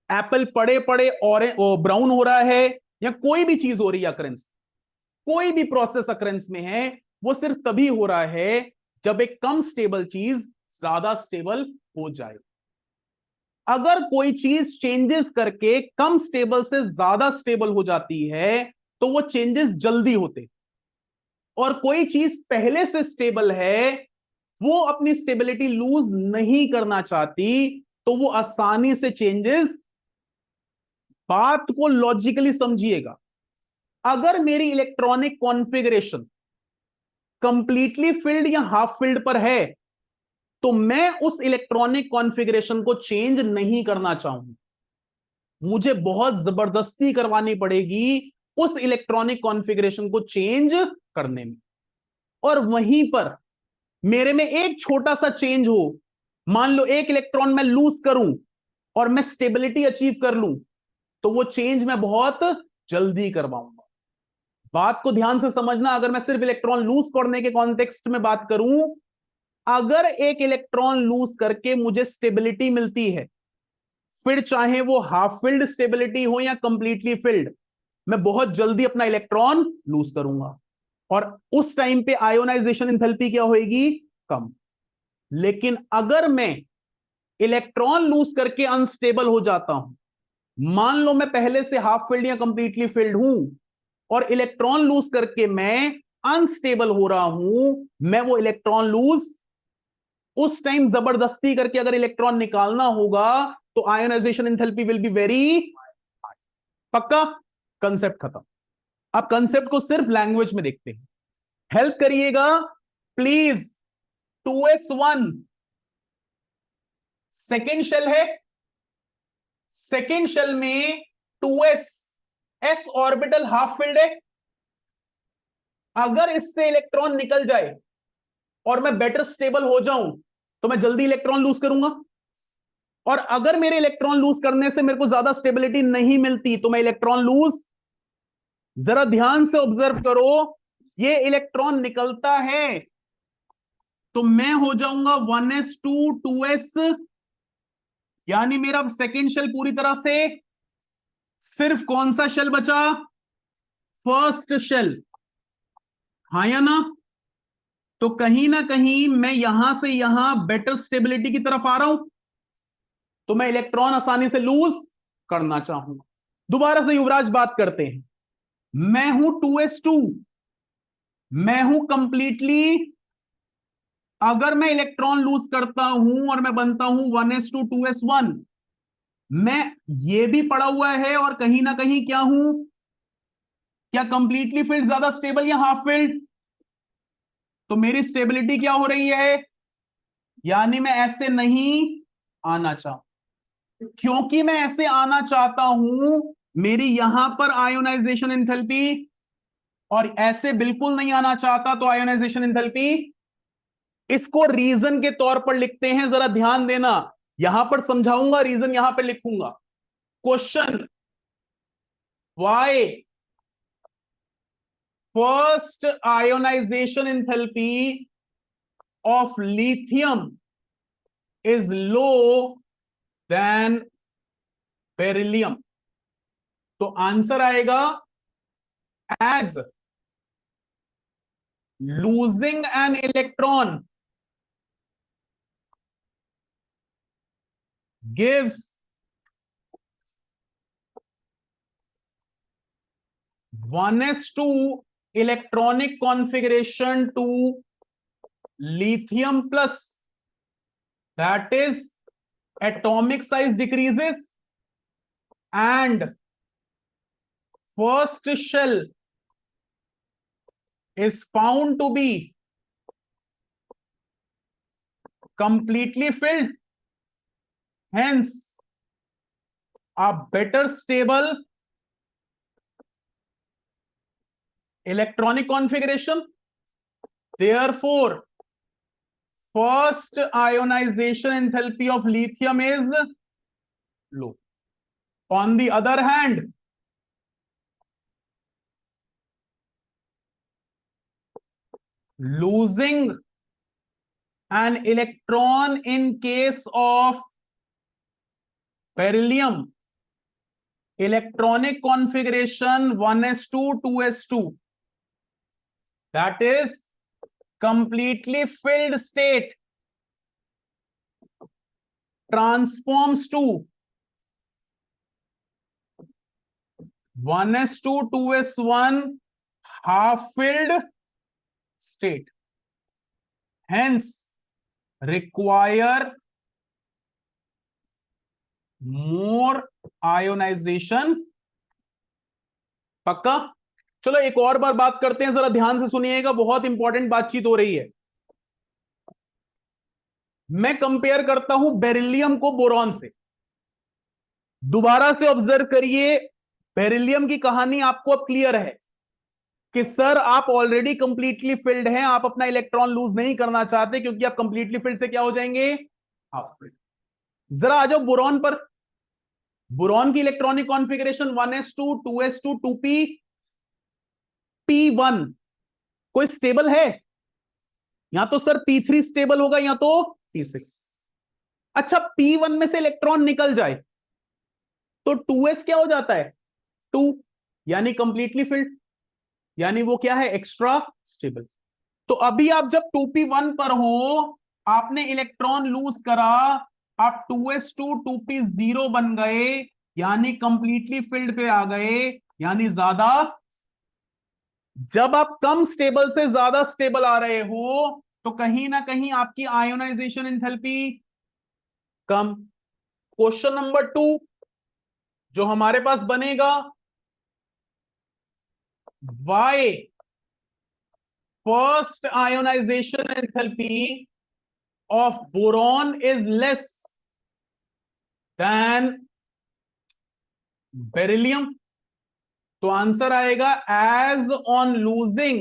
एप्पल पड़े पड़े और ब्राउन हो रहा है, या कोई भी चीज हो रही है अकरेंस, कोई भी प्रोसेस अकरेंस में है, वो सिर्फ तभी हो रहा है जब एक कम स्टेबल चीज ज्यादा स्टेबल हो जाए। अगर कोई चीज चेंजेस करके कम स्टेबल से ज्यादा स्टेबल हो जाती है तो वो चेंजेस जल्दी होते, और कोई चीज पहले से स्टेबल है, वो अपनी स्टेबिलिटी लूज नहीं करना चाहती, तो वो आसानी से चेंजेस। बात को लॉजिकली समझिएगा, अगर मेरी इलेक्ट्रॉनिक कॉन्फ़िगरेशन कंप्लीटली फिल्ड या हाफ फिल्ड पर है, तो मैं उस इलेक्ट्रॉनिक कॉन्फ़िगरेशन को चेंज नहीं करना चाहूंगा, मुझे बहुत जबरदस्ती करवानी पड़ेगी उस इलेक्ट्रॉनिक कॉन्फ़िगरेशन को चेंज करने में। और वहीं पर मेरे में एक छोटा सा चेंज हो, मान लो एक इलेक्ट्रॉन मैं लूज करूं और मैं स्टेबिलिटी अचीव कर लूं, तो वो चेंज मैं बहुत जल्दी करवाऊंगा। बात को ध्यान से समझना, अगर मैं सिर्फ इलेक्ट्रॉन लूज करने के कॉन्टेक्स्ट में बात करूं, अगर एक इलेक्ट्रॉन लूज करके मुझे स्टेबिलिटी मिलती है, फिर चाहे वो हाफ फिल्ड स्टेबिलिटी हो या कंप्लीटली फिल्ड, मैं बहुत जल्दी अपना इलेक्ट्रॉन लूज करूंगा, और उस टाइम पे आयोनाइजेशन एंथैल्पी क्या होगी? कम। लेकिन अगर मैं इलेक्ट्रॉन लूज करके अनस्टेबल हो जाता हूं, मान लो मैं पहले से हाफ फील्ड या कंप्लीटली फील्ड हूं, और इलेक्ट्रॉन लूज करके मैं अनस्टेबल हो रहा हूं, मैं वो इलेक्ट्रॉन लूज उस टाइम जबरदस्ती करके अगर इलेक्ट्रॉन निकालना होगा, तो ionisation enthalpy will be very. पक्का? कंसेप्ट खत्म। अब कंसेप्ट को सिर्फ लैंग्वेज में देखते हैं, हेल्प करिएगा प्लीज। 2s1 सेकेंड शेल है, सेकेंड शेल में 2s s orbital half field है। अगर इससे इलेक्ट्रॉन निकल जाए और मैं बेटर स्टेबल हो जाऊं, तो मैं जल्दी इलेक्ट्रॉन लूज करूंगा, और अगर मेरे इलेक्ट्रॉन लूज करने से मेरे को ज्यादा स्टेबिलिटी नहीं मिलती, तो मैं इलेक्ट्रॉन लूज। जरा ध्यान से ऑब्जर्व करो, ये इलेक्ट्रॉन निकलता है तो मैं हो जाऊंगा 1s2 2s, यानी मेरा सेकेंड शेल पूरी तरह से, सिर्फ कौन सा शेल बचा? First shell. हाँ या ना? तो कहीं ना कहीं मैं यहां से यहां बेटर स्टेबिलिटी की तरफ आ रहा हूं, तो मैं इलेक्ट्रॉन आसानी से लूज करना चाहूंगा। दोबारा से युवराज बात करते हैं, मैं हूं 2s2, मैं हूं कंप्लीटली, अगर मैं इलेक्ट्रॉन लूज करता हूं और मैं बनता हूं 1s2 2s1, मैं ये भी पड़ा हुआ है, और कहीं ना कहीं क्या हूं? क्या कंप्लीटली फील्ड ज्यादा स्टेबल या हाफ फील्ड? तो मेरी स्टेबिलिटी क्या हो रही है? यानी मैं ऐसे नहीं आना चाहता, क्योंकि मैं ऐसे आना चाहता हूं, मेरी यहां पर आयोनाइजेशन एंथैल्पी, और ऐसे बिल्कुल नहीं आना चाहता, तो आयोनाइजेशन एंथैल्पी। इसको रीजन के तौर पर लिखते हैं, जरा ध्यान देना, यहां पर समझाऊंगा, रीजन यहां पर लिखूंगा। Question, why first ionization enthalpy of lithium is low than beryllium? तो आंसर आएगा, as losing an electron gives 1s2 electronic configuration to lithium plus, that is atomic size decreases and first shell is found to be completely filled, hence a better stable electronic configuration. Therefore, first ionization enthalpy of lithium is low. On the other hand, losing an electron in case of beryllium, electronic configuration 1s2 2s2, that is completely filled state, transforms to 1s2 2s1 half filled state, hence require more ionization. पक्का? चलो एक और बार बात करते हैं, जरा ध्यान से सुनिएगा, बहुत इंपॉर्टेंट बातचीत हो रही है। मैं कंपेयर करता हूं बेरिलियम को बोरॉन से। दोबारा से ऑब्जर्व करिए, बेरिलियम की कहानी आपको अब क्लियर है कि सर आप ऑलरेडी कंप्लीटली फिल्ड हैं, आप अपना इलेक्ट्रॉन लूज नहीं करना चाहते क्योंकि आप कंप्लीटली फिल्ड से क्या हो जाएंगे, हाफ फिल्ड। जरा आ जाओ बोरॉन पर। बोरॉन की electronic configuration 1s2 2s2 2p p1 कोई स्टेबल है? या तो सर p3 स्टेबल होगा या तो p6। अच्छा, p1 में से इलेक्ट्रॉन निकल जाए तो 2s क्या हो जाता है, 2, यानी कंप्लीटली फिल्ड, यानी वो क्या है, एक्स्ट्रा स्टेबल। तो अभी आप जब 2p1 पर हो, आपने इलेक्ट्रॉन लूज करा, आप 2s2 2p0 बन गए, यानी कंप्लीटली फिल्ड पे आ गए, यानी ज्यादा। जब आप कम स्टेबल से ज्यादा स्टेबल आ रहे हो तो कहीं ना कहीं आपकी आयोनाइजेशन एंथैल्पी कम। क्वेश्चन नंबर 2 जो हमारे पास बनेगा, why first ionization enthalpy of boron is less than beryllium? तो आंसर आएगा, as on losing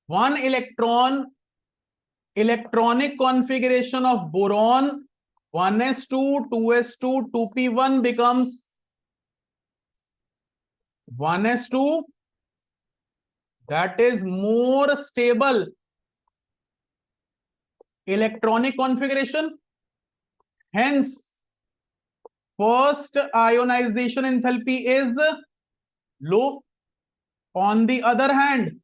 one electron, electronic configuration of boron 1s2 2s2 2p1 becomes 1s2, that is more stable electronic configuration, hence first ionization enthalpy is low. On the other hand,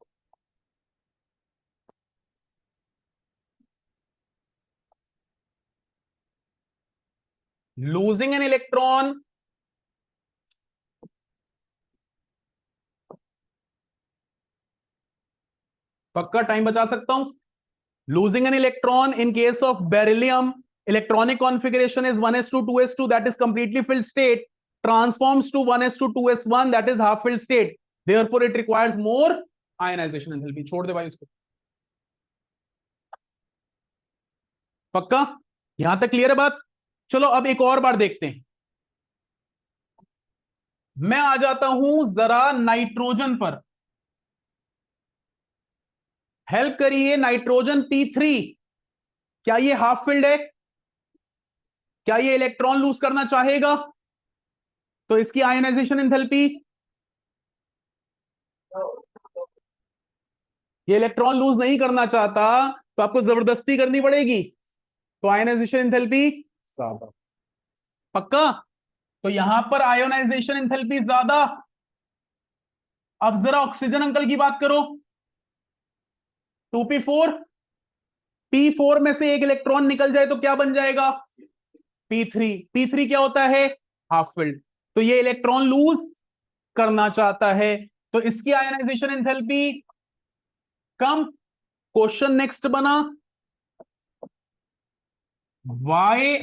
losing an electron पक्का time बचा सकता हूं, losing an electron in case of beryllium, electronic configuration is 1s2 2s2, that is completely filled state, transforms to 1s2 2s1, that is half filled state, therefore it requires more ionization enthalpy। छोड़ दे भाई उसको। पक्का यहां तक clear है बात? चलो अब एक और बार देखते हैं। मैं आ जाता हूं जरा नाइट्रोजन पर। हेल्प करिए, नाइट्रोजन p3 क्या ये हाफ फिल्ड है? क्या ये इलेक्ट्रॉन लूज करना चाहेगा? तो इसकी आयनाइजेशन एंथैल्पी, ये इलेक्ट्रॉन लूज नहीं करना चाहता तो आपको जबरदस्ती करनी पड़ेगी, तो आयनाइजेशन एंथैल्पी ज्यादा। पक्का? तो यहां पर आयोनाइजेशन एंथैल्पी ज्यादा। अब जरा ऑक्सीजन अंकल की बात करो। 2p4, p4 में से एक इलेक्ट्रॉन निकल जाए तो क्या बन जाएगा? p3। p3 क्या होता है? Half filled. तो ये इलेक्ट्रॉन लूज करना चाहता है, तो इसकी आयनाइजेशन एंथैल्पी कम। क्वेश्चन नेक्स्ट बना, why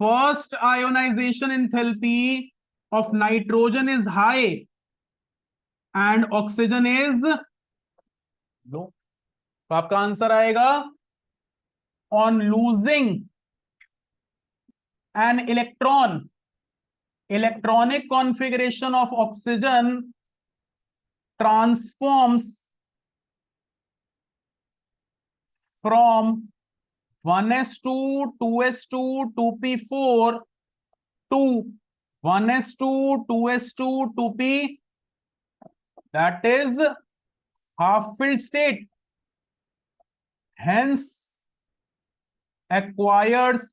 first ionization enthalpy of nitrogen is high and oxygen is low. तो आपका आंसर आएगा on losing an electron, electronic configuration of oxygen transforms from 1s2 2s2 2p4 to 1s2 2s2 2p, that is half filled state, hence acquires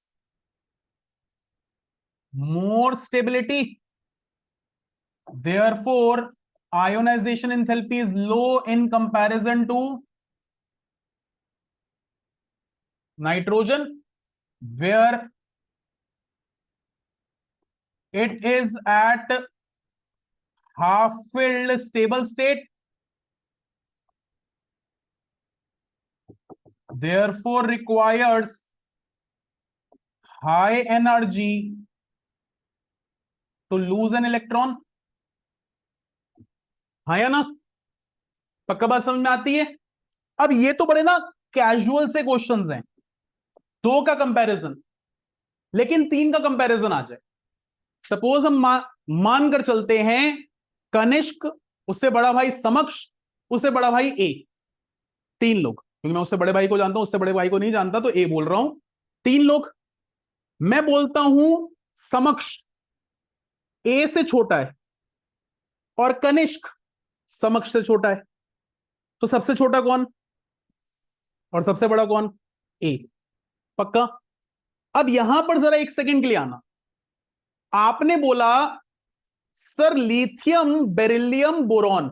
more stability, therefore ionization enthalpy is low in comparison to nitrogen, where it is at half filled stable state, therefore requires high energy to lose an electron। हाँ या ना? पक्का बात समझ में आती है? अब ये तो बड़े ना कैजुअल से क्वेश्चंस हैं, दो का कंपैरिजन, लेकिन तीन का कंपैरिजन आ जाए। सपोज हम मान कर चलते हैं कनिष्क, उससे बड़ा भाई समक्ष, उससे बड़ा भाई ए, तीन लोग, क्योंकि मैं उससे बड़े भाई को जानता हूं, उससे बड़े भाई को नहीं जानता, तो ए बोल रहा हूं। तीन लोग, मैं बोलता हूं समक्ष ए से छोटा है और कनिष्क समक्ष से छोटा है, तो सबसे छोटा कौन और सबसे बड़ा कौन? ए। पक्का? अब यहां पर जरा एक सेकंड के लिए आना। आपने बोला sir lithium beryllium boron,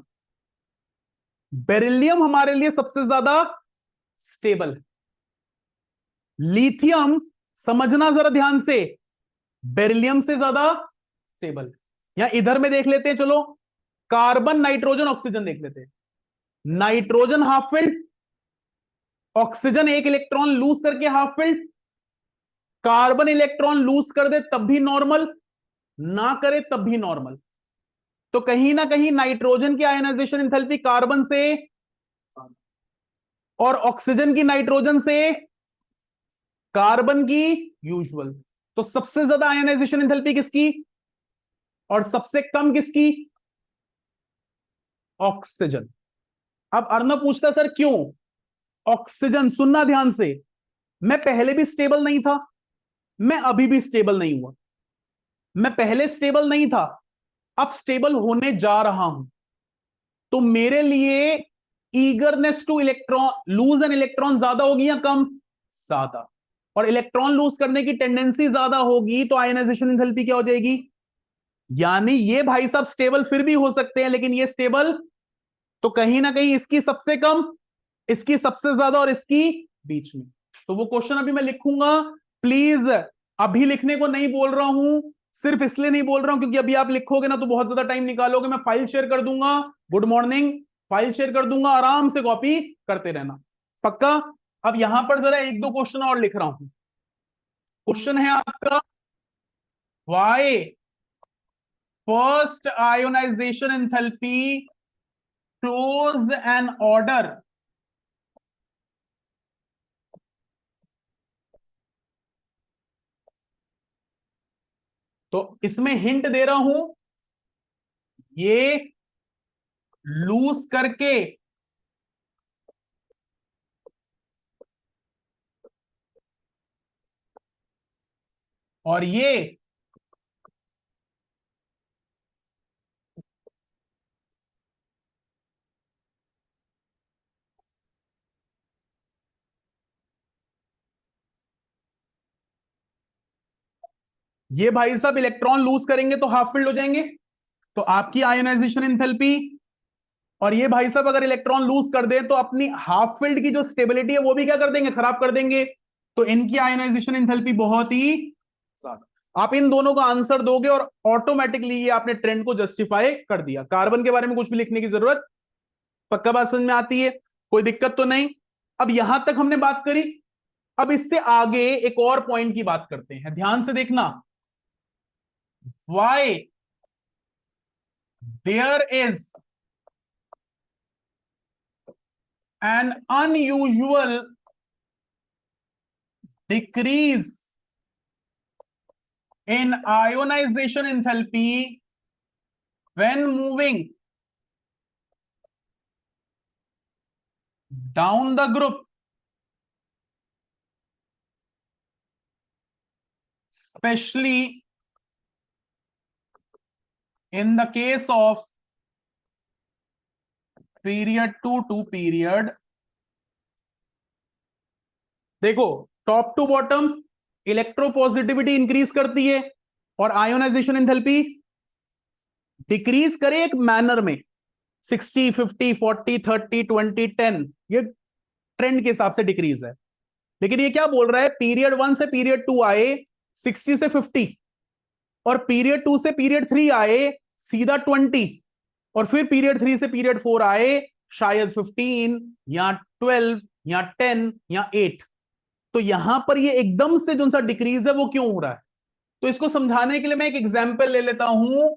beryllium हमारे लिए सबसे ज्यादा स्टेबल है, लिथियम समझना जरा ध्यान से, बेरिलियम से ज्यादा स्टेबल है। या इधर में देख लेते हैं, चलो कार्बन नाइट्रोजन ऑक्सीजन देख लेते हैं। नाइट्रोजन हाफ फिल्ड, ऑक्सीजन एक इलेक्ट्रॉन लूज करके half filled, carbon electron lose कर दे तब भी नॉर्मल, ना करे तब भी नॉर्मल। तो कहीं ना कहीं नाइट्रोजन की आयनाइजेशन एंथैल्पी कार्बन से और ऑक्सीजन की नाइट्रोजन से, कार्बन की यूजुअल। तो सबसे ज्यादा आयनाइजेशन एंथैल्पी किसकी और सबसे कम किसकी? ऑक्सीजन। अब अर्णव पूछता सर क्यों? ऑक्सीजन, सुनना ध्यान से, मैं पहले भी स्टेबल नहीं था, मैं अभी भी स्टेबल नहीं हुआ। मैं पहले स्टेबल नहीं था, अब स्टेबल होने जा रहा हूं। तो मेरे लिए eagerness two electron lose an electron ज्यादा होगी या कम? ज्यादा। और इलेक्ट्रॉन लूज करने की टेंडेंसी ज्यादा होगी, तो आयनाइजेशन एंथैल्पी क्या हो जाएगी? यानी ये भाई साहब स्टेबल फिर भी हो सकते हैं, लेकिन ये स्टेबल तो कहीं ना कहीं इसकी सबसे कम, इसकी सबसे ज्यादा और इसकी बीच में। तो वो क्वेश्चन अभी मैं लिखूंगा, प्लीज अभी लिखने को नहीं बोल रहा हूं, सिर्फ इसलिए नहीं बोल रहा हूं क्योंकि अभी आप लिखोगे ना तो बहुत ज्यादा टाइम निकालोगे। मैं फाइल शेयर कर दूंगा, गुड मॉर्निंग, फाइल शेयर कर दूंगा, आराम से कॉपी करते रहना। पक्का? अब यहां पर जरा एक दो क्वेश्चन और लिख रहा हूं। क्वेश्चन है आपका, why first ionization enthalpy close an order, तो इसमें हिंट दे रहा हूं, ये लूज करके और ये भाई साहब इलेक्ट्रॉन लूज करेंगे तो हाफ फील्ड हो जाएंगे। तो आपकी आयोनाइजेशन एंथैल्पी और ये भाई साहब अगर इलेक्ट्रॉन लूज कर दे तो अपनी हाफ फील्ड की जो स्टेबिलिटी है वो भी क्या कर देंगे, खराब कर देंगे। तो इनकी आयोनाइजेशन एंथैल्पी बहुत ही ज्यादा। आप इन दोनों का आंसर दोगे और ऑटोमेटिकली ये आपने ट्रेंड को जस्टिफाई कर दिया। कार्बन के बारे में कुछ भी लिखने की जरूरत, पक्का बात समझ में आती है, कोई दिक्कत तो नहीं। अब यहां तक हमने बात करी। अब इससे आगे एक और पॉइंट की बात करते हैं, ध्यान से देखना। Why there is an unusual decrease in ionization enthalpy when moving down the group, especially in the case of period 2 to period। देखो, top to bottom electropositivity increase करती है और आयोनाइजेशन एंथैल्पी डिक्रीज करे एक मैनर में, 60 50 40 30 20 10, ये trend के हिसाब से डिक्रीज है। लेकिन ये क्या बोल रहा है, पीरियड 1 से पीरियड 2 आए 60 से 50, और पीरियड 2 से पीरियड 3 आए सीधा 20, और फिर पीरियड 3 से पीरियड 4 आए शायद 15 या 12 या 10 या 8। तो यहां पर ये एकदम से जो सा डिक्रीज है वो क्यों हो रहा है? तो इसको समझाने के लिए मैं एक एग्जांपल ले लेता हूं,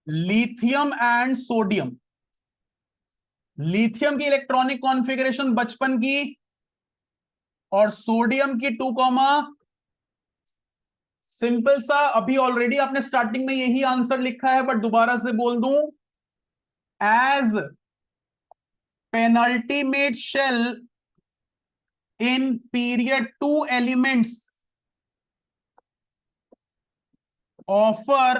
लिथियम एंड सोडियम। लिथियम की इलेक्ट्रॉनिक कॉन्फ़िगरेशन 55 की और सोडियम की 2, सिंपल सा। अभी ऑलरेडी आपने स्टार्टिंग में यही आंसर लिखा है, बट दोबारा से बोल दूं, as penultimate shell in period 2 elements offer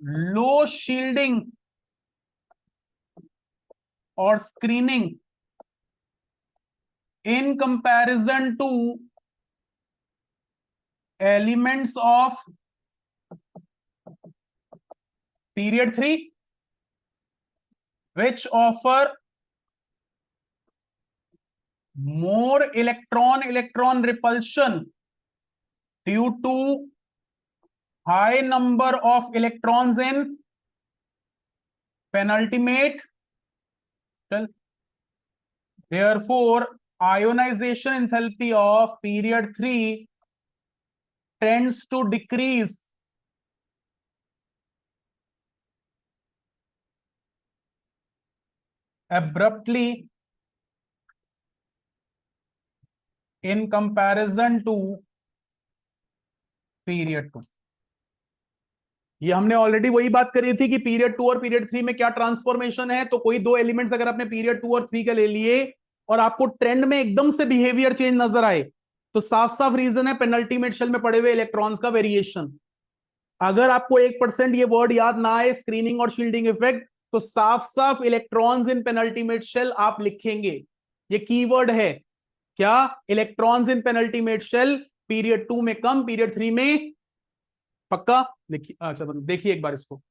low shielding और screening in comparison to elements of period 3 which offer more electron repulsion due to high number of electrons in penultimate shell. Therefore ionization enthalpy of period 3 tends to decrease abruptly in comparison to period 2। ये हमने already वही बात करी थी कि period 2 और period 3 में क्या ट्रांसफॉर्मेशन है। तो कोई दो एलिमेंट्स अगर आपने पीरियड 2 और 3 के ले लिए और आपको ट्रेंड में एकदम से बिहेवियर चेंज नजर आए, तो साफ साफ रीजन है पेनल्टीमेट शेल में पड़े हुए इलेक्ट्रॉन्स का वेरिएशन। अगर आपको 1% ये वर्ड याद ना आए, स्क्रीनिंग और शील्डिंग इफेक्ट, तो साफ साफ इलेक्ट्रॉन्स इन पेनल्टीमेट शेल आप लिखेंगे। ये कीवर्ड है क्या, electrons in penultimate shell period 2 में कम, पीरियड 3 में पक्का। देखिए, अच्छा देखिए एक बार इसको,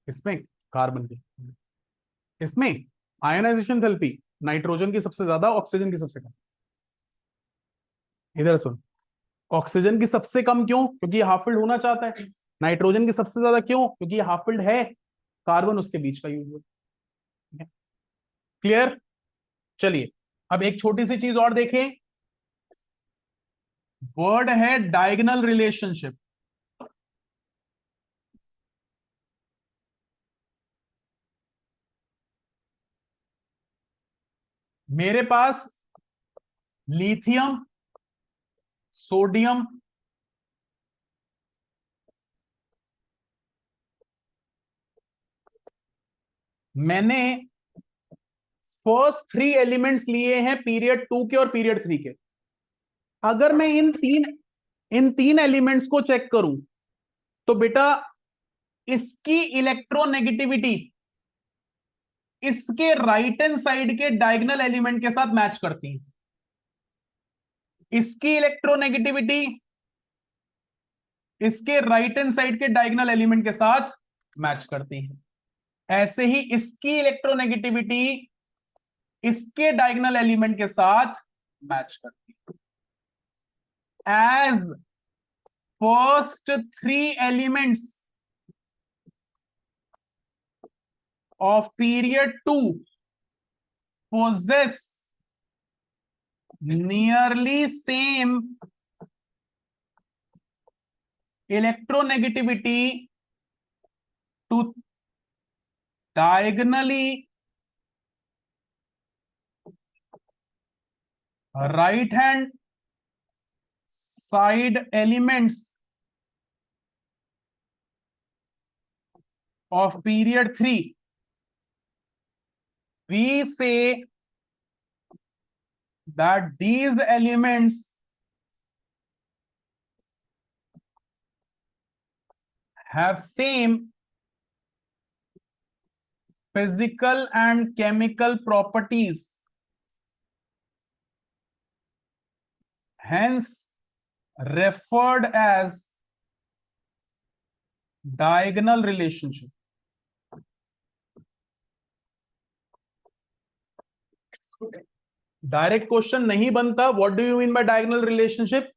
इसमें कार्बन की, इसमें आयनाइजेशन थेरेपी नाइट्रोजन की सबसे ज्यादा, ऑक्सीजन की सबसे कम। इधर सुन, ऑक्सीजन की सबसे कम क्यों, क्योंकि ये हाफ फिल्ड होना चाहता है। नाइट्रोजन की सबसे ज्यादा क्यों, क्योंकि ये हाफ फिल्ड है। कार्बन उसके बीच का यूज है। क्लियर। चलिए अब एक छोटी सी चीज और देखें, वर्ड है डायगोनल रिलेशनशिप। मेरे पास लिथियम, सोडियम, मैंने फर्स्ट 3 एलिमेंट्स लिए हैं पीरियड 2 के और पीरियड 3 के। अगर मैं इन 3 इन तीन एलिमेंट्स को चेक करूं तो बेटा इसकी इलेक्ट्रोनेगेटिविटी इसके राइट हैंड साइड के डायगोनल एलिमेंट के साथ मैच करती है। इसकी इलेक्ट्रोनेगेटिविटी इसके राइट हैंड साइड के डायगोनल एलिमेंट के साथ मैच करती है। ऐसे ही इसकी इलेक्ट्रोनेगेटिविटी इसके डायगोनल एलिमेंट के साथ मैच करती है। As first three elements of period 2 possess nearly same electronegativity to diagonally right hand side elements of period 3, we say that these elements have same physical and chemical properties, hence referred as diagonal relationship. Direct question नहीं बनता what do you mean by diagonal relationship,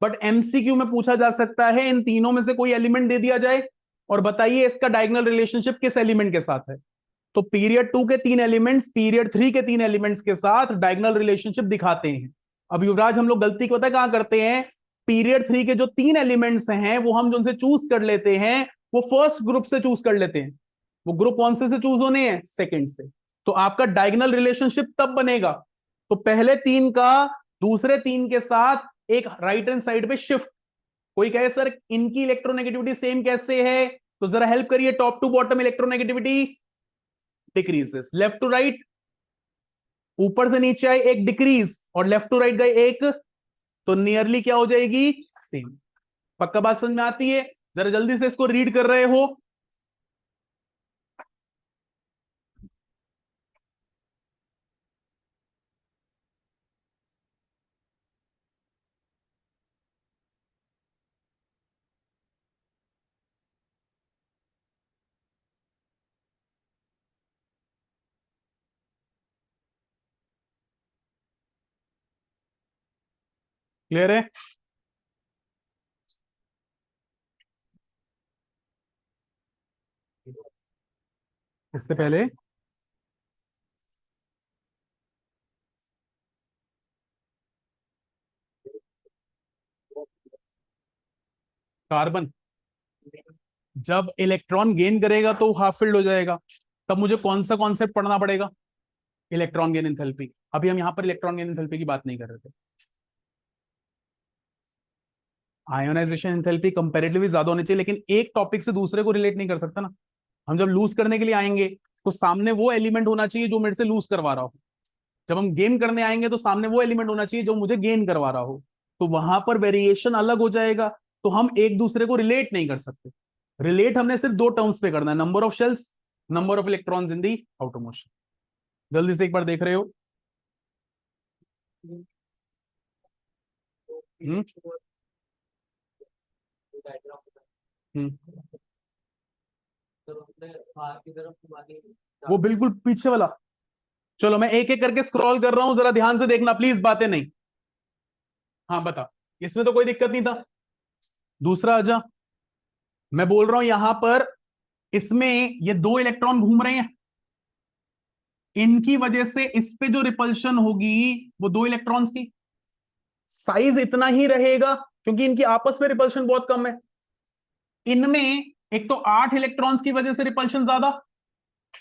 but MCQ में पूछा जा सकता है इन तीनों में से कोई एलिमेंट दे दिया जाए और बताइए इसका डायगोनल रिलेशनशिप किस एलिमेंट के साथ है। तो पीरियड 2 के तीन एलिमेंट्स पीरियड 3 के तीन एलिमेंट्स के साथ डायगोनल रिलेशनशिप दिखाते हैं। अब युवराज हम लोग गलती पता कहां करते हैं, पीरियड 3 के जो तीन एलिमेंट्स हैं वो हम जो उनसे चूज कर लेते हैं वो फर्स्ट ग्रुप से चूज कर लेते हैं। वो ग्रुप कौन से चूज होने हैं, सेकंड से। तो आपका डायगोनल रिलेशनशिप तब बनेगा तो पहले तीन का दूसरे तीन के साथ एक राइट हैंड साइड पे शिफ्ट। कोई कहे सर इनकी इलेक्ट्रोनेगेटिविटी सेम कैसे है, तो जरा हेल्प करिए। Top to bottom electronegativity decreases, left to right ऊपर से नीचे आए एक डिक्रीज और लेफ्ट टू राइट गए एक, तो नियरली क्या हो जाएगी, सेम। पक्का बात समझ में आती है? जरा जल्दी से इसको रीड कर रहे हो। क्लियर है? इससे पहले कार्बन जब इलेक्ट्रॉन गेन करेगा तो हाफ फिल्ड हो जाएगा, तब मुझे कौन सा कॉन्सेप्ट पढ़ना पड़ेगा, इलेक्ट्रॉन गेन एंथैल्पी। अभी हम यहां पर इलेक्ट्रॉन गेन एंथैल्पी की बात नहीं कर रहे थे। आयोनाइजेशन एंथैल्पी कंपैरेटिवली ज्यादा होनी चाहिए, लेकिन एक टॉपिक से दूसरे को रिलेट नहीं कर सकता ना। हम जब लूज करने के लिए आएंगे तो सामने वो एलिमेंट होना चाहिए जो मेरे से लूज करवा रहा हो, जब हम गेन करने आएंगे तो सामने वो एलिमेंट होना चाहिए जो मुझे गेन करवा रहा हो, तो वहां पर वेरिएशन अलग हो जाएगा। तो हम एक दूसरे को रिलेट नहीं कर सकते। रिलेट हमने सिर्फ दो टर्म्स पे करना है, number of shells, number of electrons in the outer motion. जल्दी से एक बार देख रहे हो। हम्म हम्म वो बिल्कुल पीछे वाला। चलो मैं एक एक करके स्क्रॉल कर रहा हूं, जरा ध्यान से देखना प्लीज, बातें नहीं। हाँ बता, इसमें तो कोई दिक्कत नहीं था। दूसरा आजा, मैं बोल रहा हूं यहां पर इसमें ये दो इलेक्ट्रॉन घूम रहे हैं, इनकी वजह से इस पे जो रिपल्शन होगी वो दो इलेक्ट्रॉन्स की साइज इतना ही रहेगा क्योंकि इनकी आपस में रिपल्शन बहुत कम है। इनमें एक तो 8 इलेक्ट्रॉन्स की वजह से रिपल्शन ज्यादा,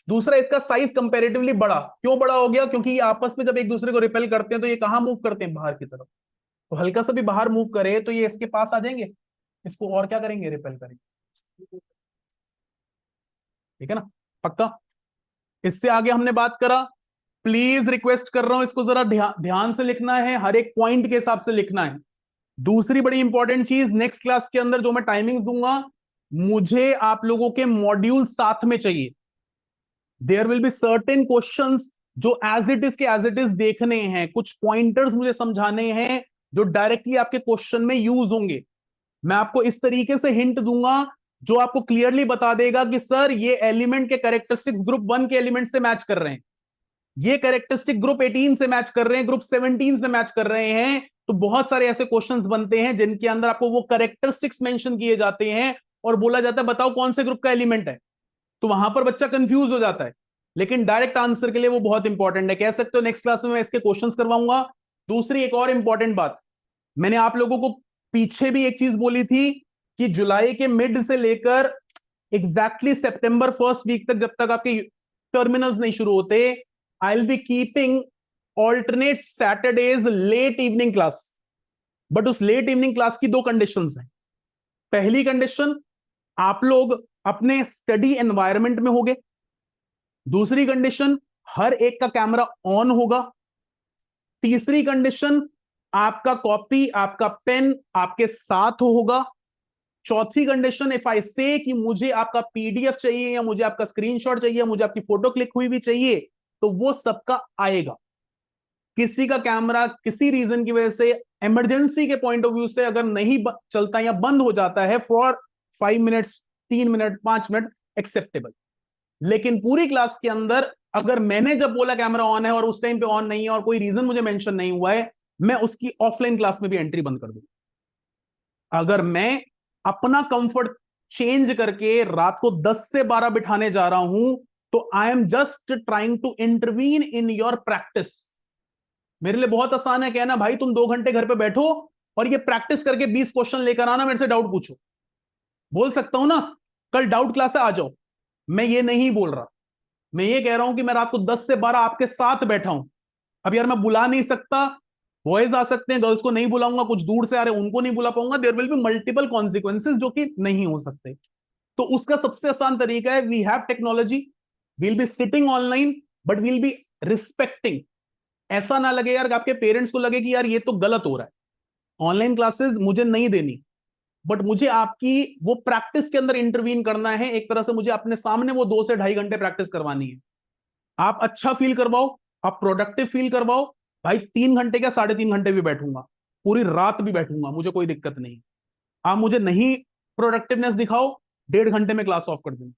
दूसरा इसका साइज कंपैरेटिवली बड़ा। क्यों बड़ा हो गया, क्योंकि ये आपस में जब एक दूसरे को रिपेल करते हैं तो ये कहां मूव करते हैं, बाहर की तरफ। तो हल्का सा भी बाहर मूव करे तो ये इसके पास आ जाएंगे, इसको और क्या करेंगे, रिपेल करेंगे। ठीक है ना, पक्का। इससे आगे हमने बात करा, प्लीज रिक्वेस्ट कर रहा हूं इसको जरा ध्यान से लिखना है, हर एक पॉइंट के हिसाब से लिखना है। दूसरी बड़ी इंपॉर्टेंट चीज, नेक्स्ट क्लास के अंदर जो मैं टाइमिंग्स दूंगा, मुझे आप लोगों के मॉड्यूल साथ में चाहिए। There will be certain questions जो एज इट इज के एज इट इज देखने हैं, कुछ पॉइंटर्स मुझे समझाने हैं जो डायरेक्टली आपके क्वेश्चन में यूज होंगे। मैं आपको इस तरीके से हिंट दूंगा जो आपको क्लियरली बता देगा कि सर ये एलिमेंट के कैरेक्टरिस्टिक्स ग्रुप 1 के एलिमेंट से मैच कर रहे हैं, ये कैरेक्टरिस्टिक ग्रुप 18 से मैच कर रहे हैं, ग्रुप 17 से मैच कर रहे हैं। तो बहुत सारे ऐसे क्वेश्चंस बनते हैं जिनके अंदर आपको वो कैरेक्टरिस्टिक्स मेंशन किए जाते हैं और बोला जाता है बताओ कौन से ग्रुप का एलिमेंट है। तो वहां पर बच्चा कंफ्यूज हो जाता है, लेकिन डायरेक्ट आंसर के लिए वो बहुत इंपॉर्टेंट है। कह सकते हो नेक्स्ट क्लास में मैं इसके क्वेश्चंस करवाऊंगा। दूसरी एक और इंपॉर्टेंट बात, मैंने आप लोगों को पीछे भी एक चीज बोली थी कि जुलाई के मिड से लेकर एग्जैक्टली सितंबर फर्स्ट वीक तक, जब तक आपके टर्मिनल्स नहीं शुरू होते, I will be keeping alternate Saturdays late evening class. But उस लेट इवनिंग क्लास की दो कंडीशंस हैं। पहली कंडीशन, आप लोग अपने स्टडी एनवायरनमेंट में होगे। दूसरी कंडीशन, हर एक का कैमरा ऑन होगा। तीसरी कंडीशन, आपका कॉपी आपका पेन आपके साथ होगा। चौथी कंडीशन, इफ आई से कि मुझे आपका पीडीएफ चाहिए या मुझे आपका स्क्रीनशॉट चाहिए या मुझे आपकी फोटो क्लिक हुई भी चाहिए, तो वो सबका आएगा। किसी का कैमरा किसी रीजन की वजह से, इमरजेंसी के पॉइंट ऑफ व्यू से अगर नहीं चलता या बंद हो जाता है for 5 minutes, 3 minute, 5 minute, acceptable. लेकिन पूरी क्लास के अंदर अगर मैंने जब बोला कैमरा ऑन है और उस टाइम पे ऑन नहीं है और कोई रीजन मुझे मेंशन नहीं हुआ है, मैं उसकी ऑफलाइन क्लास में भी एंट्री बंद कर दूंगा। अगर मैं अपना कंफर्ट चेंज करके रात को 10 से 12 बिठाने जा रहा हूं, तो I am just trying to intervene in your practice. मेरे लिए बहुत आसान है कहना भाई तुम 2 घंटे घर पे बैठो और ये प्रैक्टिस करके 20 क्वेश्चन लेकर आना, मेरे से डाउट पूछो। बोल सकता हूं ना, कल डाउट क्लास है आ जाओ। मैं ये नहीं बोल रहा, मैं ये कह रहा हूं कि मैं रात को 10 से 12 आपके साथ बैठा हूं। अब यार मैं बुला नहीं सकता, बॉयज आ सकते हैं, गर्ल्स को नहीं बुलाऊंगा, कुछ दूर से आ रहे उनको नहीं बुला पाऊंगा, there will be multiple consequences जो कि नहीं हो सकते। तो उसका सबसे आसान तरीका है, we have technology, we'll be sitting online, but we'll be respecting. ऐसा ना लगे यार, आपके पेरेंट्स को लगे कि यार ये तो गलत हो रहा है, ऑनलाइन क्लासेस मुझे नहीं देनी, बट मुझे आपकी वो प्रैक्टिस के अंदर इंटरवीन करना है। एक तरह से मुझे अपने सामने वो 2 से ढाई घंटे प्रैक्टिस करवानी है। आप अच्छा फील करवाओ, आप प्रोडक्टिव फील करवाओ। भाई 3 घंटे क्या 3.5 घंटे भी बैठूंगा, पूरी रात भी बैठूंगा, मुझे कोई दिक्कत नहीं। आप मुझे नहीं प्रोडक्टिवनेस दिखाओ, 1.5 घंटे में क्लास ऑफ कर दूंगा।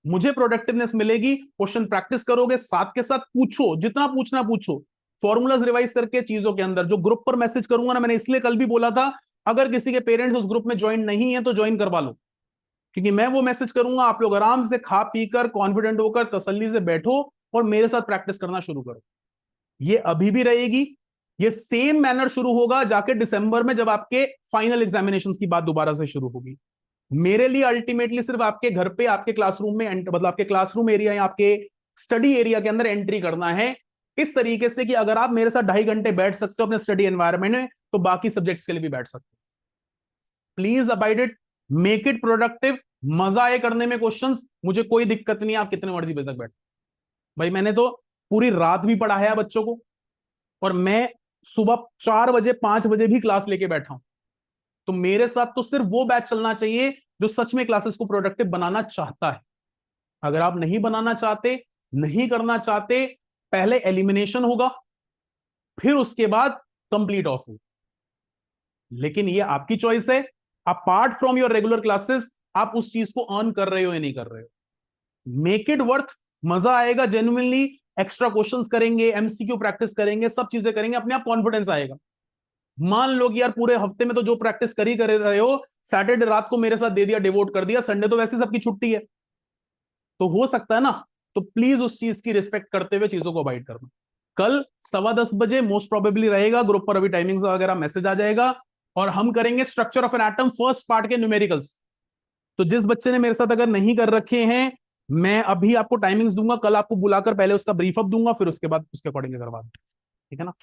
मुझे प्रोडक्टिवनेस मिलेगी, क्वेश्चन प्रैक्टिस करोगे, साथ के साथ पूछो, जितना पूछना पूछो, फॉर्मूलाज रिवाइज करके चीजों के अंदर। जो ग्रुप पर मैसेज करूंगा ना, मैंने इसलिए कल भी बोला था, अगर किसी के पेरेंट्स उस ग्रुप में ज्वाइन नहीं है तो ज्वाइन करवा लो, क्योंकि मैं वो मैसेज करूंगा, आप लोग आराम से खा पीकर कॉन्फिडेंट होकर तसल्ली से बैठो और मेरे साथ प्रैक्टिस करना शुरू करो। ये अभी भी रहेगी, ये सेम मैनर शुरू होगा जाके दिसंबर में, जब आपके फाइनल एग्जामिनेशन की बात दोबारा से शुरू होगी। मेरे लिए अल्टीमेटली सिर्फ आपके घर पे, आपके क्लासरूम में, मतलब आपके क्लासरूम एरिया या आपके स्टडी एरिया के अंदर एंट्री करना है, इस तरीके से कि अगर आप मेरे साथ 2.5 घंटे बैठ सकते हो अपने स्टडी एनवायरनमेंट में, तो बाकी सब्जेक्ट्स के लिए भी बैठ सकते हो। Please abide it, make it productive, मजा आए करने में क्वेश्चंस, मुझे कोई दिक्कत नहीं है, आप कितने मर्जी बजे तक बैठो। भाई मैंने तो पूरी रात भी पढ़ाया है बच्चों को, और मैं सुबह 4 बजे 5 बजे भी क्लास लेके बैठा हूं। तो मेरे साथ तो सिर्फ वो बैच चलना चाहिए जो सच में क्लासेस को प्रोडक्टिव बनाना चाहता है। अगर आप नहीं बनाना चाहते, नहीं करना चाहते, पहले एलिमिनेशन होगा, फिर उसके बाद कंप्लीट ऑफ होगा। लेकिन ये आपकी चॉइस है, apart from your regular classes आप उस चीज को अर्न कर रहे हो या नहीं कर रहे हो। मेक इट वर्थ, मजा आएगा जेन्युइनली। एक्स्ट्रा क्वेश्चंस करेंगे, एमसीक्यू प्रैक्टिस करेंगे, सब चीजें करेंगे, अपने आप कॉन्फिडेंस आएगा। मान लो कि यार पूरे हफ्ते में तो जो प्रैक्टिस करी कर रहे हो, सैटरडे रात को मेरे साथ दे दिया, डिवोट कर दिया, संडे तो वैसे सबकी छुट्टी है, तो हो सकता है ना। तो प्लीज उस चीज की रिस्पेक्ट करते हुए चीजों को अवॉइड करना। कल 10:15 मोस्ट प्रोबेबली रहेगा, ग्रुप पर अभी टाइमिंग्स वगैरह मैसेज आ जाएगा, और हम करेंगे structure of an atom first part के न्यूमेरिकल्स। तो जिस बच्चे ने मेरे साथ अगर नहीं कर रखे हैं, मैं अभी आपको टाइमिंग्स दूंगा, कल आपको बुलाकर पहले उसका ब्रीफ अप दूंगा, फिर उसके बाद उसके अकॉर्डिंग करवा दूंगा, ठीक है ना।